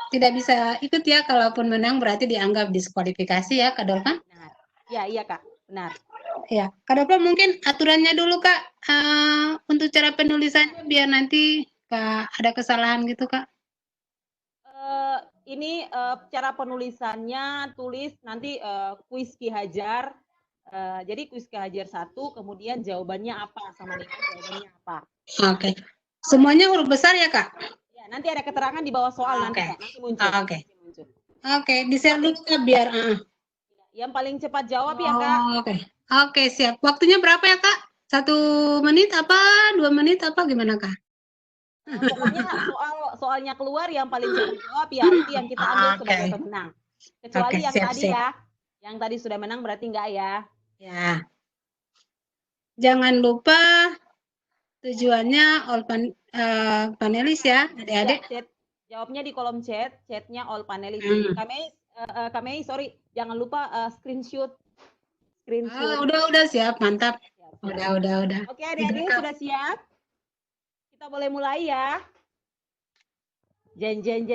tidak bisa ikut ya, kalaupun menang berarti dianggap diskualifikasi ya Kak Dolpan. Benar. Iya Kak, benar. Ya, Kak Dolpan mungkin aturannya dulu Kak, untuk cara penulisannya biar nanti ada kesalahan gitu Kak. Ini cara penulisannya, tulis nanti kuis Ki Hajar. Jadi kuis Ki Hajar 1, kemudian jawabannya apa sama dengan jawabannya apa. Oke. Semuanya huruf besar ya Kak? Ya, nanti ada keterangan di bawah soal nanti Kak, nanti muncul. Oke, di-share dulu Kak biar. Yang paling cepat jawab ya Kak. Oke, siap. Waktunya berapa ya Kak? 1 menit apa 2 menit apa gimana Kak? Pokoknya soalnya keluar yang paling cepat jawab ya, itu yang kita ambil sebagai pemenang. Kecuali yang tadi ya, yang tadi sudah menang berarti enggak ya. Ya. Jangan lupa tujuannya all panelis ya, adik-adik. Jawabnya di kolom chat, chatnya all panelis. Kamei, sorry, jangan lupa screenshot. Udah siap, mantap. Siap. Udah. Oke, adik-adik sudah siap? Kita boleh mulai ya. Jeng.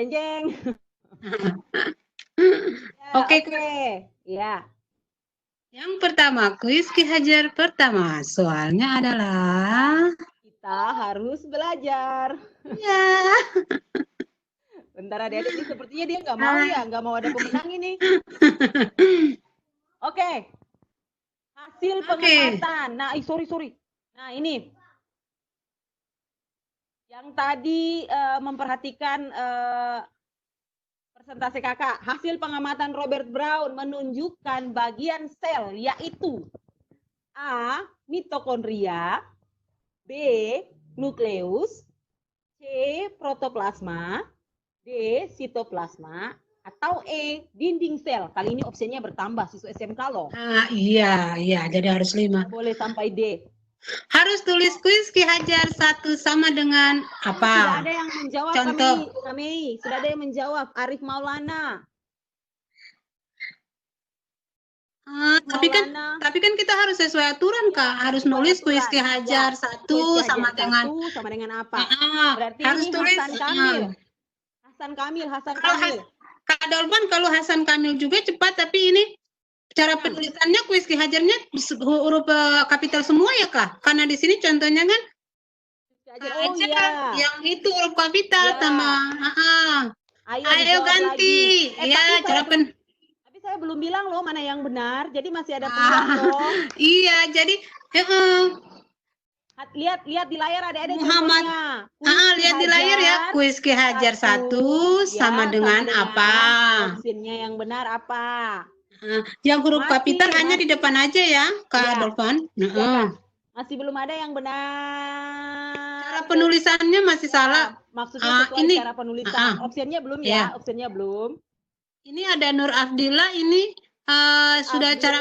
Oke. Ya. Yang pertama, kuis Ki Hajar pertama. Soalnya adalah kita harus belajar. Ya. Bentar adik-adik ini sepertinya dia nggak mau ada pemenang ini. Oke. Hasil pengamatan. Nah, sorry. Nah, ini. Yang tadi memperhatikan persentase kakak. Hasil pengamatan Robert Brown menunjukkan bagian sel yaitu A. Mitokondria, B. Nukleus, C. Protoplasma, D. Sitoplasma, atau E. Dinding sel. Kali ini opsinya bertambah siswa SMK loh. Iya, jadi harus 5. Boleh sampai D. Harus tulis kuis Ki Hajar 1 sama dengan apa? Sudah ada yang menjawab. Contoh. Kami sudah ada yang menjawab. Arif Maulana. Tapi kan kita harus sesuai aturan Kak, harus nulis kuis Ki Hajar 1 sama dengan apa? Berarti harus ini tulis Hasan Kamil. Kak Dolpan, kalau Hasan Kamil juga cepat, tapi ini cara penulisannya kuis Ki Hajarnya huruf kapital semua ya Kak? Karena di sini contohnya kan yang itu huruf kapital sama ayo ganti. Tapi saya belum bilang loh mana yang benar, jadi masih ada peluang loh. Iya, jadi lihat di layar ada Muhammad. Lihat di layar ya, kuis Ki Hajar 1 sama dengan apa? Opsinya yang benar apa? Yang huruf kapital hanya di depan aja ya, Kak Dolpan. Masih belum ada yang benar. Cara penulisannya masih salah. Maksudnya ini cara penulisan. Opsinya belum ya? Opsinya belum. Ini ada Nur Afdillah, ini sudah cara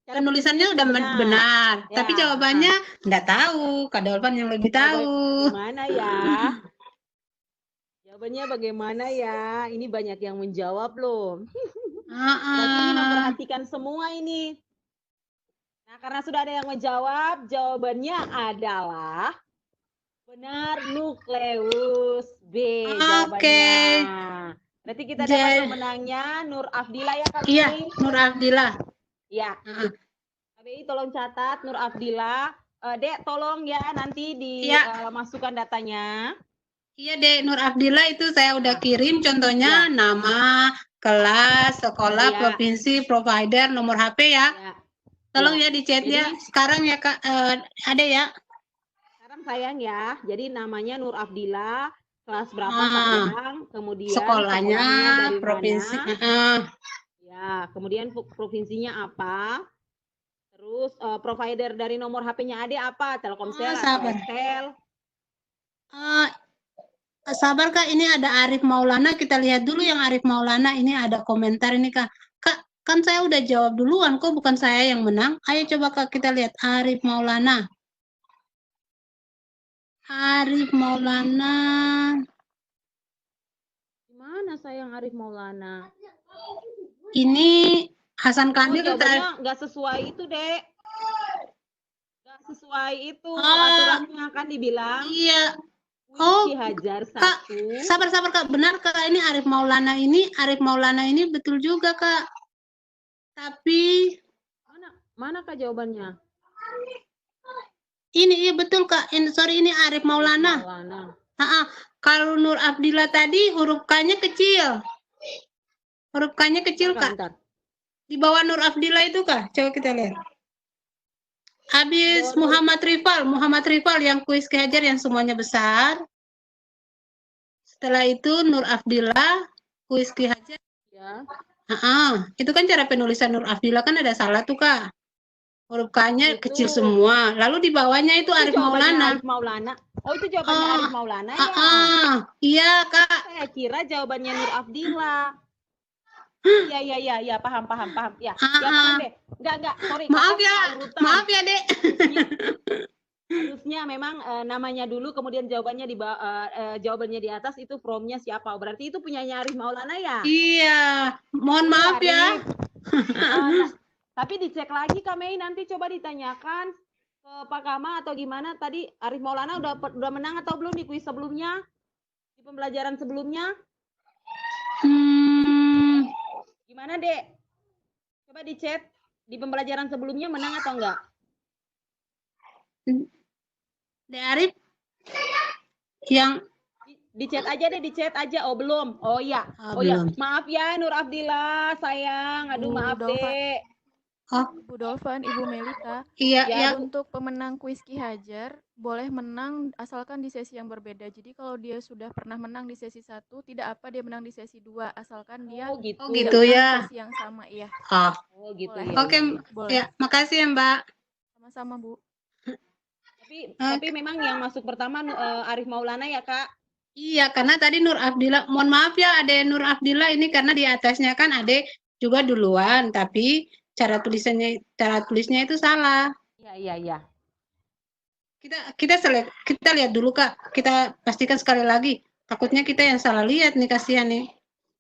penulisannya udah benar. Tapi jawabannya enggak tahu. Kak Dolpan yang lebih tahu. Gimana ya? Jawabannya bagaimana ya? Ini banyak yang menjawab loh. Berarti ini memperhatikan semua ini. Nah, karena sudah ada yang menjawab, jawabannya adalah benar, nukleus B jawabannya. Berarti kita dapat pemenangnya Nur Afdillah ya Kak. Iya, Nur Afdillah. Iya. KBI tolong catat Nur Afdillah. Dek tolong ya nanti dimasukkan datanya. Iya Dek, Nur Afdillah itu saya udah kirim contohnya nama, kelas, sekolah, provinsi, provider, nomor HP ya. Tolong ya di chatnya sekarang ya Kak, ada ya. Sekarang sayang ya, jadi namanya Nur Afdillah, kelas berapa sekarang, kemudian sekolahnya dari provinsi. Ya, kemudian provinsinya apa, terus provider dari nomor HP-nya Ade apa, Telkomsel, Telkomsel. Sabar Kak, ini ada Arif Maulana, kita lihat dulu yang Arif Maulana, ini ada komentar ini Kak. Kak, kan saya udah jawab duluan, kok bukan saya yang menang? Ayo coba Kak kita lihat Arif Maulana. Arif Maulana. Gimana sayang Arif Maulana? Ini Hasan Kamil. Jawabannya nggak sesuai itu, Dek. Nggak sesuai itu. Aturannya kan dibilang. Iya. Ki Hajar 1. Kak, sabar Kak, benar Kak, ini Arif Maulana ini betul juga Kak. Tapi mana Kak jawabannya? Ini iya betul Kak. Ini Arif Maulana. Kalau Nur Afdillah tadi huruf K-nya kecil. Huruf K-nya kecil Kak. Bentar. Di bawah Nur Afdillah itu Kak. Coba kita lihat. Habis Muhammad Rifal yang kuis Ki Hajar yang semuanya besar. Setelah itu Nur Afdillah, kuis Ki Hajar. Ya. Itu kan cara penulisan Nur Afdillah kan ada salah tuh Kak. Huruf K-nya kecil semua. Lalu di bawahnya itu Arif Maulana. Arif Maulana. Oh itu jawabannya Arif Maulana ya? Iya Kak. Saya kira jawabannya Nur Afdillah. Iya, paham. Ya, paham deh. Enggak, sorry. Maaf ya, Dek. Harusnya memang namanya dulu, kemudian jawabannya jawabannya di atas itu from-nya siapa. Berarti itu punyanya Arif Maulana ya? Iya, mohon maaf ya. Tapi dicek lagi Kak Mei, nanti coba ditanyakan ke Pak Kama atau gimana. Tadi Arif Maulana udah menang atau belum di kuis sebelumnya? Di pembelajaran sebelumnya? Gimana, Dek? Coba dicek di pembelajaran sebelumnya menang atau enggak? Dek Arif yang di chat aja deh, di chat aja. Oh belum. Oh iya. Oh ya, maaf ya Nur Abdillah, sayang. Aduh maaf deh. Bu Dolvan, Ibu Melita. Iya, ya. Untuk pemenang kuis Ki Hajar boleh menang asalkan di sesi yang berbeda. Jadi kalau dia sudah pernah menang di sesi 1, tidak apa dia menang di sesi 2 asalkan dia gitu ya. Sesi yang sama, iya. Oh gitu boleh. ya. Oke, boleh. Ya, makasih ya Mbak. Sama-sama Bu. Tapi memang yang masuk pertama Arif Maulana ya Kak? Iya, karena tadi Nur Abdillah, mohon maaf ya Ade Nur Abdillah ini karena di atasnya kan Ade juga duluan, tapi cara tulisnya itu salah. Iya. Kita lihat dulu Kak. Kita pastikan sekali lagi. Takutnya kita yang salah lihat nih, kasihan nih.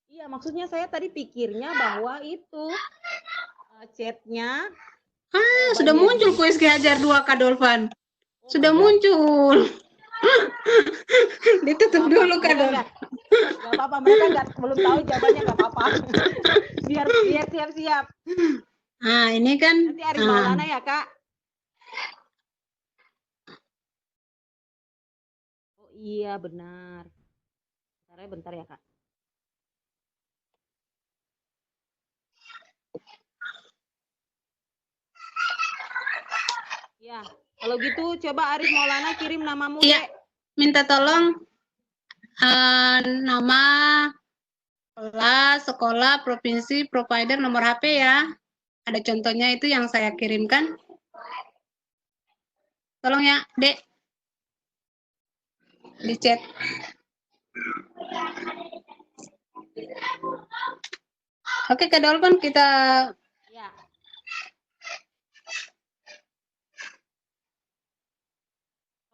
Iya, maksudnya saya tadi pikirnya bahwa itu chatnya. Sudah muncul kuis Ki Hajar 2 Kak Dolvan. Sudah muncul. Ditutup dulu Kak Dolvan. Gak apa-apa, mereka belum tahu jawabannya, gak apa-apa. biar siap-siap. Nah, ini kan nanti Arif Maulana ya Kak. Oh iya benar. Bentar ya Kak. Ya, kalau gitu coba Arif Maulana kirim namamu ya. Minta tolong nama, kelas, sekolah, provinsi, provider, nomor HP ya. Ada contohnya itu yang saya kirimkan. Tolong ya, Dek. Di chat. Oke, Kak Dolvan kita ya.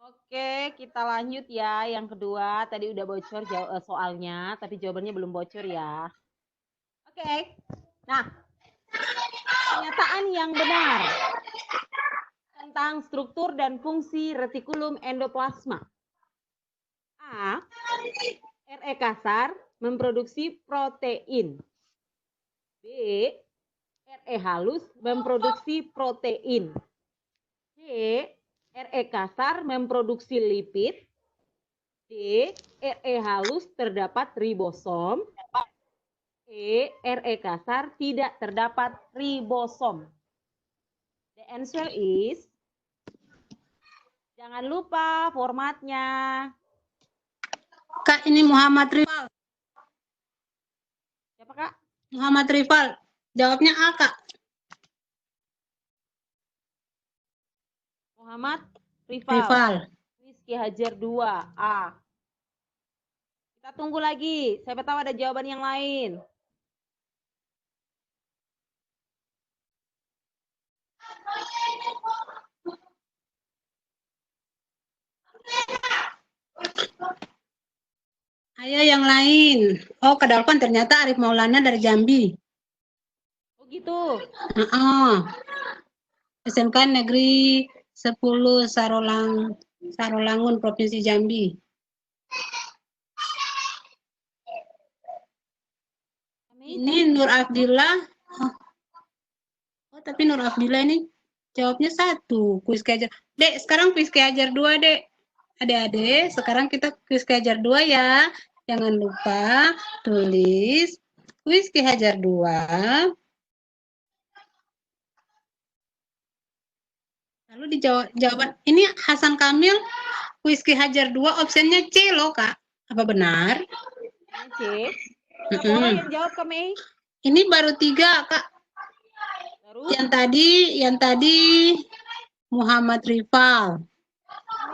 Oke, kita lanjut ya. Yang kedua, tadi udah bocor soalnya, tapi jawabannya belum bocor ya. Oke. Nah, pernyataan yang benar tentang struktur dan fungsi retikulum endoplasma. A. RE kasar memproduksi protein. B. RE halus memproduksi protein. C. RE kasar memproduksi lipid. D. RE halus terdapat ribosom. E. RE kasar tidak terdapat ribosom. The answer is, jangan lupa formatnya. Kak, ini Muhammad Rival. Siapa Kak? Muhammad Rival. Jawabnya A, Kak. Muhammad Rival. Ki Hajar 2, A. Kita tunggu lagi. Siapa tahu ada jawaban yang lain. Ayo yang lain. Oh, Kak Dolvan ternyata Arif Maulana dari Jambi. Oh gitu. SMK Negeri 10 Sarolangun, Provinsi Jambi. Ini Nur Abdillah. Oh, tapi Nur Abdillah ini jawabnya 1. Kuis Ki Hajar. Dek, sekarang kuis Ki Hajar 2, Dek. Adik-adik, sekarang kita kuis Ki Hajar 2 ya. Jangan lupa tulis kuis Ki Hajar 2. Lalu dijawab jawaban. Ini Hasan Kamil kuis Ki Hajar 2 opsinya C loh, Kak. Apa benar? C. Berapa orang yang jawab ke Mei? Ini baru 3, Kak. Baru? Yang tadi Muhammad Rival.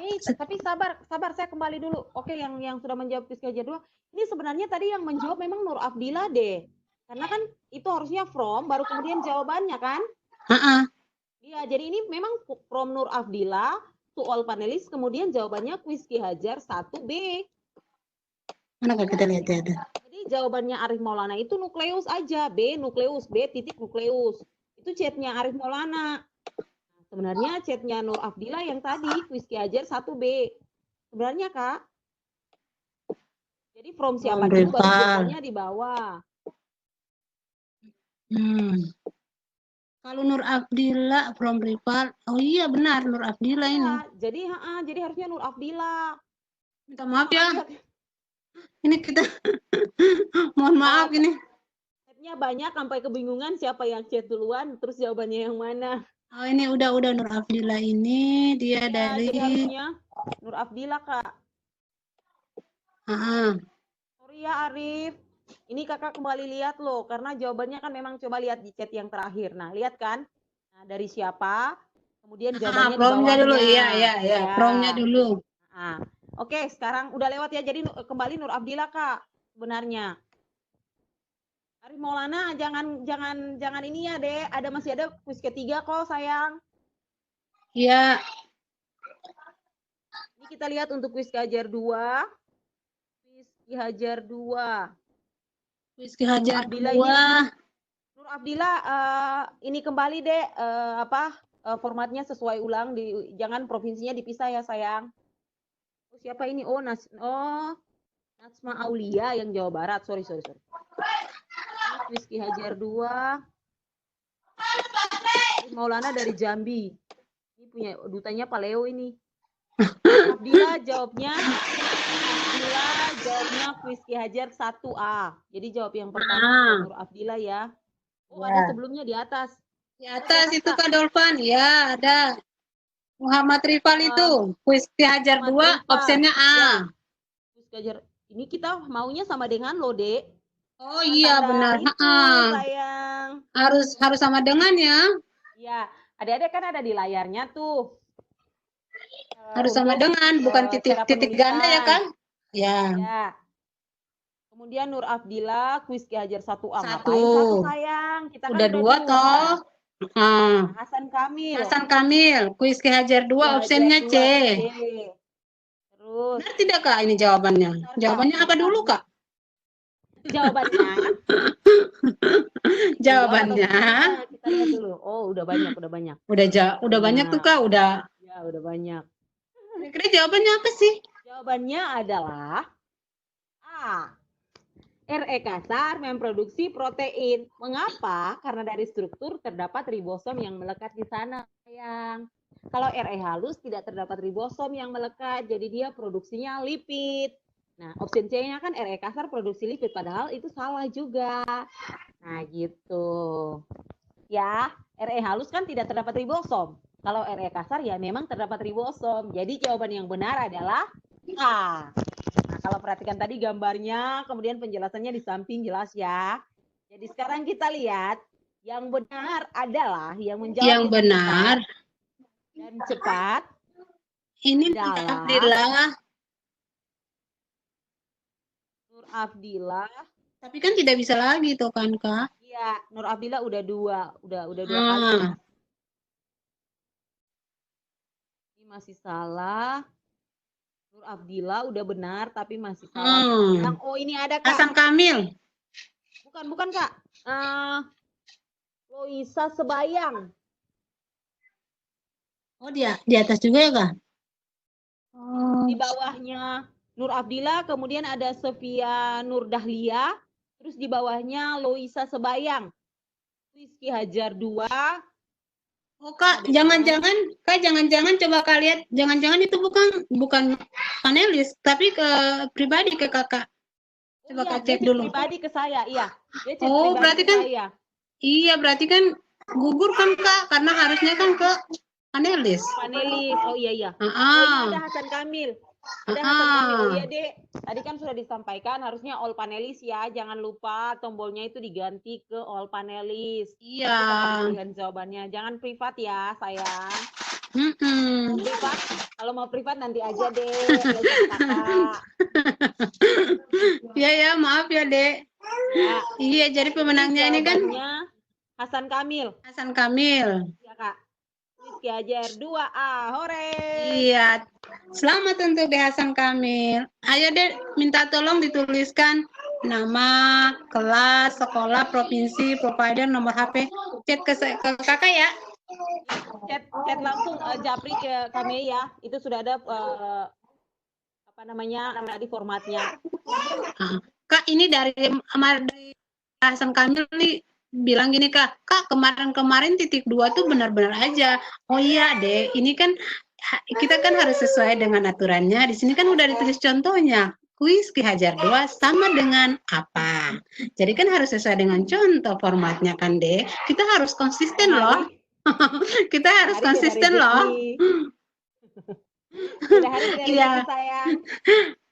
Tapi sabar saya kembali dulu. Oke, yang sudah menjawab kuis Ki Hajar 2, ini sebenarnya tadi yang menjawab memang Nur Abdillah deh. Karena kan itu harusnya from baru kemudian jawabannya kan? Iya, jadi ini memang from Nur Abdillah to all panelis, kemudian jawabannya Rizky Hajar 1B. Mana Kak, kita lihat ya. Jadi jawabannya Arif Maulana itu nukleus aja, B nukleus, B titik nukleus. Itu chatnya Arif Maulana. Nah, sebenarnya chatnya Nur Afdila yang tadi, Rizky Hajar 1B. Sebenarnya Kak. Jadi from siapa dulu baru jawabannya di bawah. Kalau Nur Afdila from rival, oh iya benar Nur Afdila ini. Jadi harusnya Nur Afdila. Minta maaf ya. Ini kita mohon maaf ini. Chatnya banyak sampai kebingungan siapa yang chat duluan, terus jawabannya yang mana. Oh ini udah Nur Afdila ini dia Ya, dari. jadi harusnya Nur Afdila Kak. Sorry ya Arif. Ini kakak kembali lihat loh, karena jawabannya kan memang coba lihat di chat yang terakhir. Nah lihat kan, nah, dari siapa, kemudian jawabannya di Promnya dulu, bawahnya. iya. Promnya dulu. Nah, oke, sekarang udah lewat ya, jadi kembali Nur Afdila Kak, sebenarnya. Arif Maulana, jangan ini ya Dek, masih ada kuis ketiga kok sayang. Iya. Ini kita lihat untuk kuis Hajar 2. Rizky Hajar 2. Rizky Hajar 2. Nur Afdila, ini kembali deh, formatnya sesuai ulang, jangan provinsinya dipisah ya sayang. Oh, siapa ini? Natsma Aulia yang Jawa Barat. Sorry. Rizky Hajar 2. Maulana dari Jambi. Ini punya dutanya Pak Leo ini. Afdila jawabnya Rizky Hajar 1A. Jadi jawab yang pertama Nur Afdila ya. Oh, ada sebelumnya di atas. Di atas itu Kak Dolvan. Ya, ada. Muhammad Rifal itu. Rizky Hajar 2, opsinya A. Ya. Rizky Hajar. Ini kita maunya sama dengan lo, Dek. Oh iya benar. Sayang. Harus sama dengan ya. Iya. Adik-adik kan ada di layarnya tuh. Harus sama dengan, bukan titik ganda ya kan? Ya. Kemudian Nur Afdila, Rizky Hajar 1A. Ngapain satu sayang? Kita kan udah 2 toh. Hasan Kamil, Rizky Hajar 2, opsinya C. Terus. Benar tidak Kak ini jawabannya? Jawabannya apa dulu Kak? Jawabannya. Jawabannya. Kita lihat dulu. Oh, udah banyak. Udah banyak tuh Kak, udah. Ya, udah banyak. Kira jawabannya apa sih? Jawabannya adalah A. RE kasar memproduksi protein. Mengapa? Karena dari struktur terdapat ribosom yang melekat di sana, sayang. Kalau RE halus tidak terdapat ribosom yang melekat, jadi dia produksinya lipid. Nah, opsi C-nya kan RE kasar produksi lipid, padahal itu salah juga. Nah, gitu. Ya, RE halus kan tidak terdapat ribosom. Kalau RE kasar ya memang terdapat ribosom. Jadi jawaban yang benar adalah A. Nah, kalau perhatikan tadi gambarnya, kemudian penjelasannya di samping jelas ya. Jadi sekarang kita lihat yang benar adalah yang menjawab yang benar dan cepat. Ini adalah Nur Afdila. Tapi kan tidak bisa lagi tuh kan Kak? Iya, Nur Afdila udah 2 kali. Masih salah. Nur Afdila udah benar tapi masih salah. Ini ada Kak. Hasan Kamil. Bukan Kak. Loisa Sebayang. Oh dia di atas juga ya Kak? Di bawahnya Nur Afdila, kemudian ada Sofia Nur Dahlia, terus di bawahnya Loisa Sebayang. Rizky Hajar 2. Oh Kak, jangan-jangan coba Kak lihat, jangan-jangan itu bukan panelis, tapi ke pribadi ke Kakak. Coba Kak cek dulu. Pribadi ke saya, iya. Oh, berarti kan saya. Iya, berarti kan gugur kan Kak, karena harusnya kan ke panelis. Oh iya. Ini ada Hasan Kamil. Hasan Kamil. Oh iya Dek. Tadi kan sudah disampaikan harusnya all panelis ya. Jangan lupa tombolnya itu diganti ke all panelis. Iya. Dengan jawabannya. Jangan privat ya sayang. Privat. Kalau mau privat nanti aja deh. Ya, maaf ya Dek. Ya. Iya, jadi pemenangnya ini kan Hasan Kamil. Hasan Kamil. Iya Kak. Ki Hajar 2A. Hore. Iya. Selamat untuk De Hasan Kamil. Ayo Dek, minta tolong dituliskan nama, kelas, sekolah, provinsi, provider, nomor HP. Chat ke kakak ya. Chat langsung Japri ke kami ya. Itu sudah ada di formatnya. Kak, ini dari Hasan Kamil nih bilang gini Kak, kemarin-kemarin titik 2 tuh benar-benar aja. Oh iya deh, ini kan kita kan harus sesuai dengan aturannya. Di sini kan udah ditulis contohnya. Kuis Ki Hajar 2 sama dengan apa? Jadi kan harus sesuai dengan contoh formatnya kan deh. Kita harus konsisten loh. Kita harus konsisten loh. Iya. Sayang.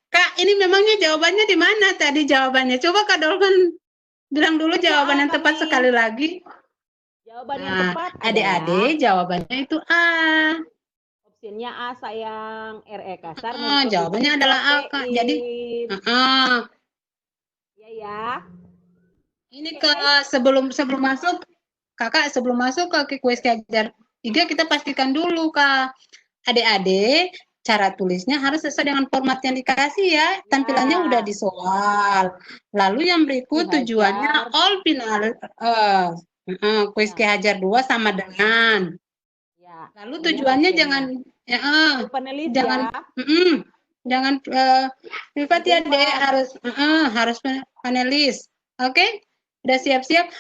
Kak, ini memangnya jawabannya di mana tadi jawabannya? Coba Kak Dolphin bilang dulu jawaban yang tepat sekali lagi. Jawaban yang tepat. Adik-adik, jawabannya itu A. Opsinya A sayang, RE kasar. Jawabannya adalah A Kak. Jadi, ya. Ini ke sebelum masuk, Kakak sebelum masuk ke kuis Ki Hajar 3 kita pastikan dulu Kak. Adik-adik, cara tulisnya harus sesuai dengan format yang dikasih ya. Tampilannya udah di soal. Lalu yang berikut tujuannya all final kuis Ki Hajar 2 sama dengan. Ya. Lalu tujuannya jangan privat ya Dek, harus panelis. Oke? Udah siap-siap?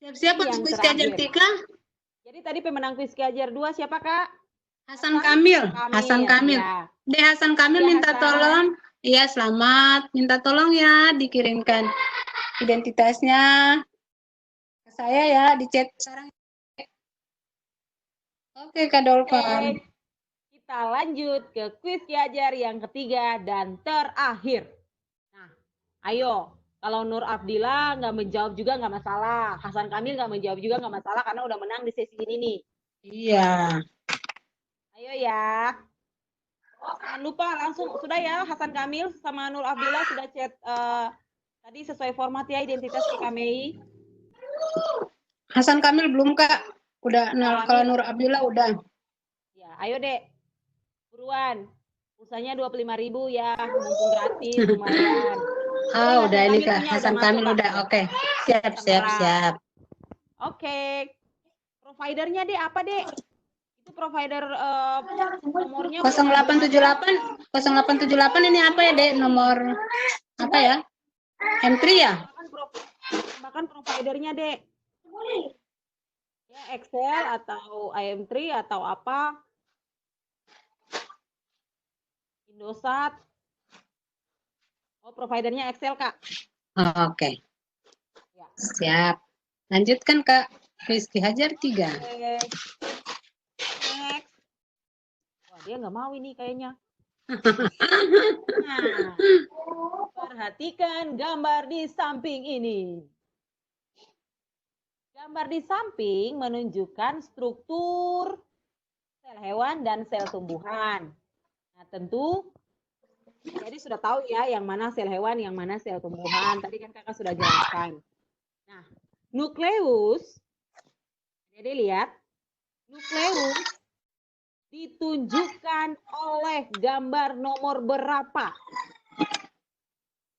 Siap-siap untuk kuis Ki Hajar 3? Jadi tadi pemenang kuis Ki Hajar 2 siapa Kak? Hasan Kamil. Ya. Dek Hasan Kamil minta tolong. Iya, selamat. Minta tolong ya dikirimkan identitasnya ke saya ya di chat sekarang. Oke, Kak Dolphin. Kita lanjut ke kuis Ki Hajar yang ketiga dan terakhir. Nah, ayo. Kalau Nur Abdillah nggak menjawab juga nggak masalah. Hasan Kamil nggak menjawab juga nggak masalah karena udah menang di sesi ini nih. Iya. Ayo ya. Jangan lupa langsung sudah ya Hasan Kamil sama Nur Abdillah sudah chat tadi sesuai format ya identitas ke kami. Hasan Kamil belum Kak. Udah. Nah, kalau Nur Abdillah udah. Ya, ayo Dek. Buruan. Pulsanya 25.000 ya, mumpung gratis lumayan. Udah ini Kak. Hasan Kamil udah. Oke. Siap. Oke. Providernya Dek apa Dek? Itu provider nomornya 0878 ini apa ya Dek? Nomor apa ya? M3 ya? Bahkan providernya Dek. Ya Excel atau IM3 atau apa? Indosat. Oh, providernya Excel Kak. Oke. Ya. Siap. Lanjutkan Kak. Kuis Ki Hajar 3. Next. Wah, dia nggak mau ini kayaknya. Nah, perhatikan gambar di samping ini. Gambar di samping menunjukkan struktur sel hewan dan sel tumbuhan. Nah, tentu jadi sudah tahu ya yang mana sel hewan, yang mana sel tumbuhan. Tadi kan Kakak sudah jelaskan. Nah, nukleus, jadi lihat, nukleus ditunjukkan oleh gambar nomor berapa.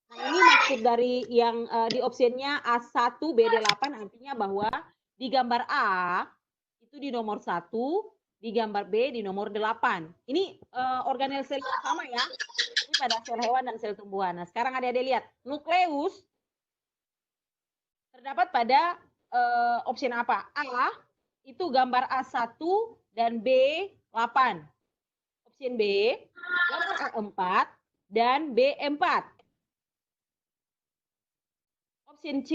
Nah, ini maksud dari yang di opsinya A1, BD8 artinya bahwa di gambar A itu di nomor 1, di gambar B di nomor 8. Ini organel sel yang sama ya. Ini pada sel hewan dan sel tumbuhan. Nah, sekarang adik-adik lihat. Nukleus terdapat pada opsi apa? A itu gambar A1 dan B8. Opsi B gambar A4 dan B4. Opsi C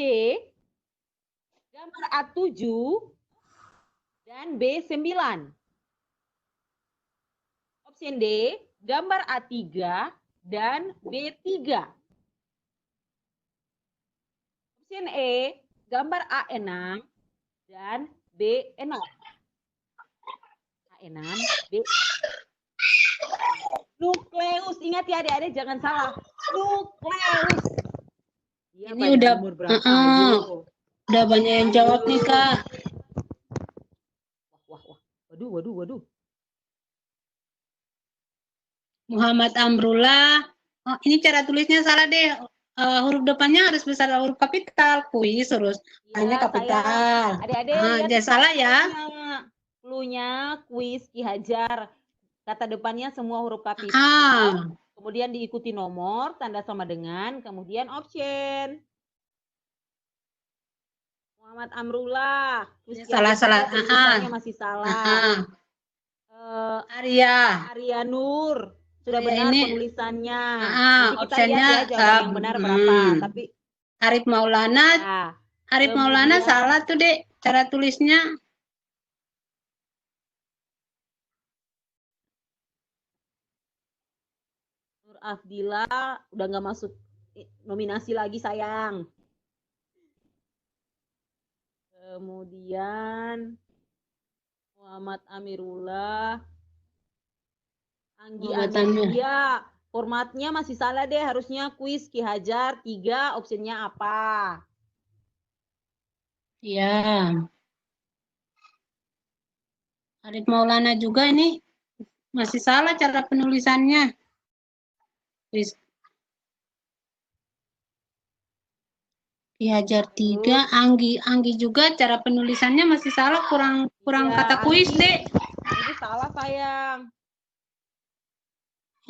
gambar A7 dan B9. Opsi D gambar A3 dan B3. Opsi E gambar A6 dan B6. A6, B. Nukleus, ingat ya adik-adik jangan salah. Nukleus. Ya, ini udah udah banyak yang jawab nih Kak. Wah. Waduh. Muhammad Amrullah. Oh, ini cara tulisnya salah deh. Huruf depannya harus besar huruf kapital. Kuis terus hanya Ya, kapital. Adik-adik lihat Jangan salah ya. Cluenya kuis Ki Hajar. Kata depannya semua huruf kapital. Kemudian diikuti nomor, tanda sama dengan, kemudian option. Muhammad Amrullah. Salah. Tulisannya masih salah. Arya Nur. Sudah benar ini, penulisannya. Nanti kita optionnya lihat ya jawaban yang benar berapa. Tapi Arif Maulana. Arif Maulana salah tuh, Dek. Cara tulisnya. Nur Afdila udah nggak masuk nominasi lagi, sayang. Kemudian Muhammad Amirullah, Anggi Amelia, formatnya masih salah deh, harusnya kuis Ki Hajar 3, opsinya apa? Ya. Arif Maulana juga ini masih salah cara penulisannya. Ki Hajar 3, Anggi juga cara penulisannya masih salah, kurang kata kuis, Dek. Itu salah, sayang.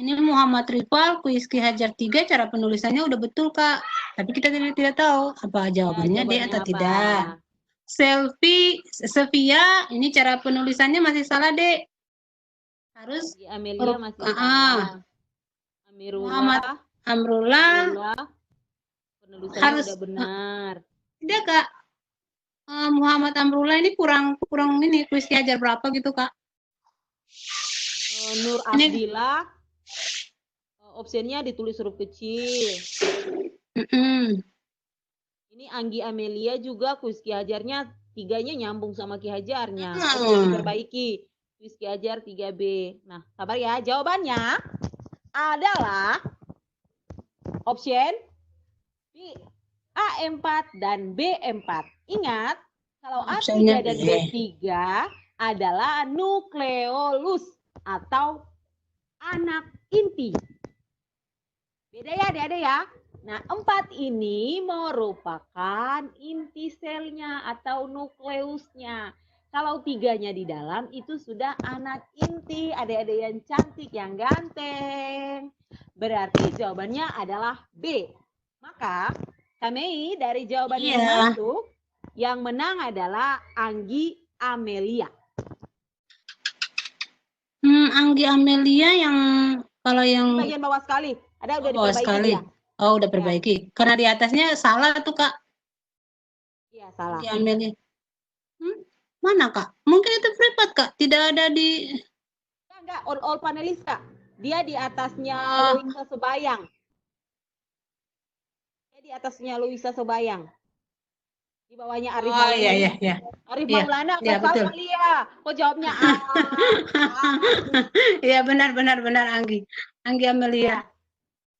Ini Muhammad Rifal, kuis Ki Hajar 3, cara penulisannya udah betul, Kak. Tapi kita tidak tahu apa jawabannya, Dek atau tidak. Sevia, ini cara penulisannya masih salah, Dek. Harus Amelia masih salah. Muhammad Amrullah. Penulisannya harus udah benar. Tidak, Kak. Muhammad Amrullah ini kurang ini kuis Ki Hajar berapa gitu, Kak? Nur Abdillah, opsinya ditulis huruf kecil. Ini Anggi Amelia juga kuis Ki Hajarnya 3-nya nyambung sama Ki Hajarnya. Diperbaiki. Kuis Ki Hajar 3B. Nah, sabar ya. Jawabannya adalah option A4 dan B4. Ingat, kalau A3 dan B3 adalah nukleolus atau anak inti. Beda ya, adik-adik ya. Nah, 4 ini merupakan inti selnya atau nukleusnya. Kalau 3-nya di dalam, itu sudah anak inti. Adik-adik yang cantik, yang ganteng. Berarti jawabannya adalah B. Maka kami dari jawaban yang masuk, yang menang adalah Anggi Amelia. Anggi Amelia yang kalau yang bagian bawah sekali, ada udah bawah sekali. Ya? Oh, udah perbaiki. Karena di atasnya salah tuh, Kak. Iya, salah. Anggi Amelia. Mana, Kak? Mungkin itu privat, Kak. Tidak ada di Enggak, all panelis, Kak. Dia di atasnya Luisa Sobayang. Di atasnya Luisa Sobayang. Di bawahnya Arif Maulana. Iya. Arif Maulana, iya, betul. Kok jawabnya A? Iya, benar Anggi. Anggi Amelia.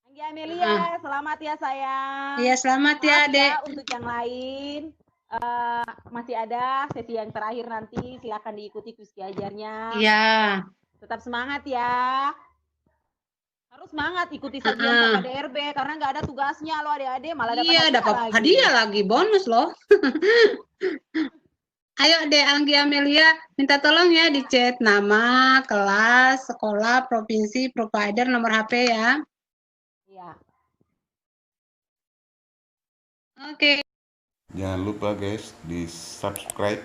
Anggi Amelia, selamat ya sayang. Iya, selamat ya, Dek. Untuk yang lain, masih ada sesi yang terakhir nanti. Silakan diikuti kuis Ki Hajarnya. Iya. Tetap semangat ya. Harus semangat ikuti sajian sama DRB karena nggak ada tugasnya loh adik-adik, malah dapat hadiah lagi, bonus loh. Ayo deh Anggi Amelia, minta tolong ya di chat nama, kelas, sekolah, provinsi, provider, nomor HP ya. Iya. Oke. Jangan lupa guys di subscribe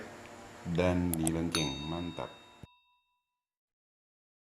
dan di lonceng, mantap.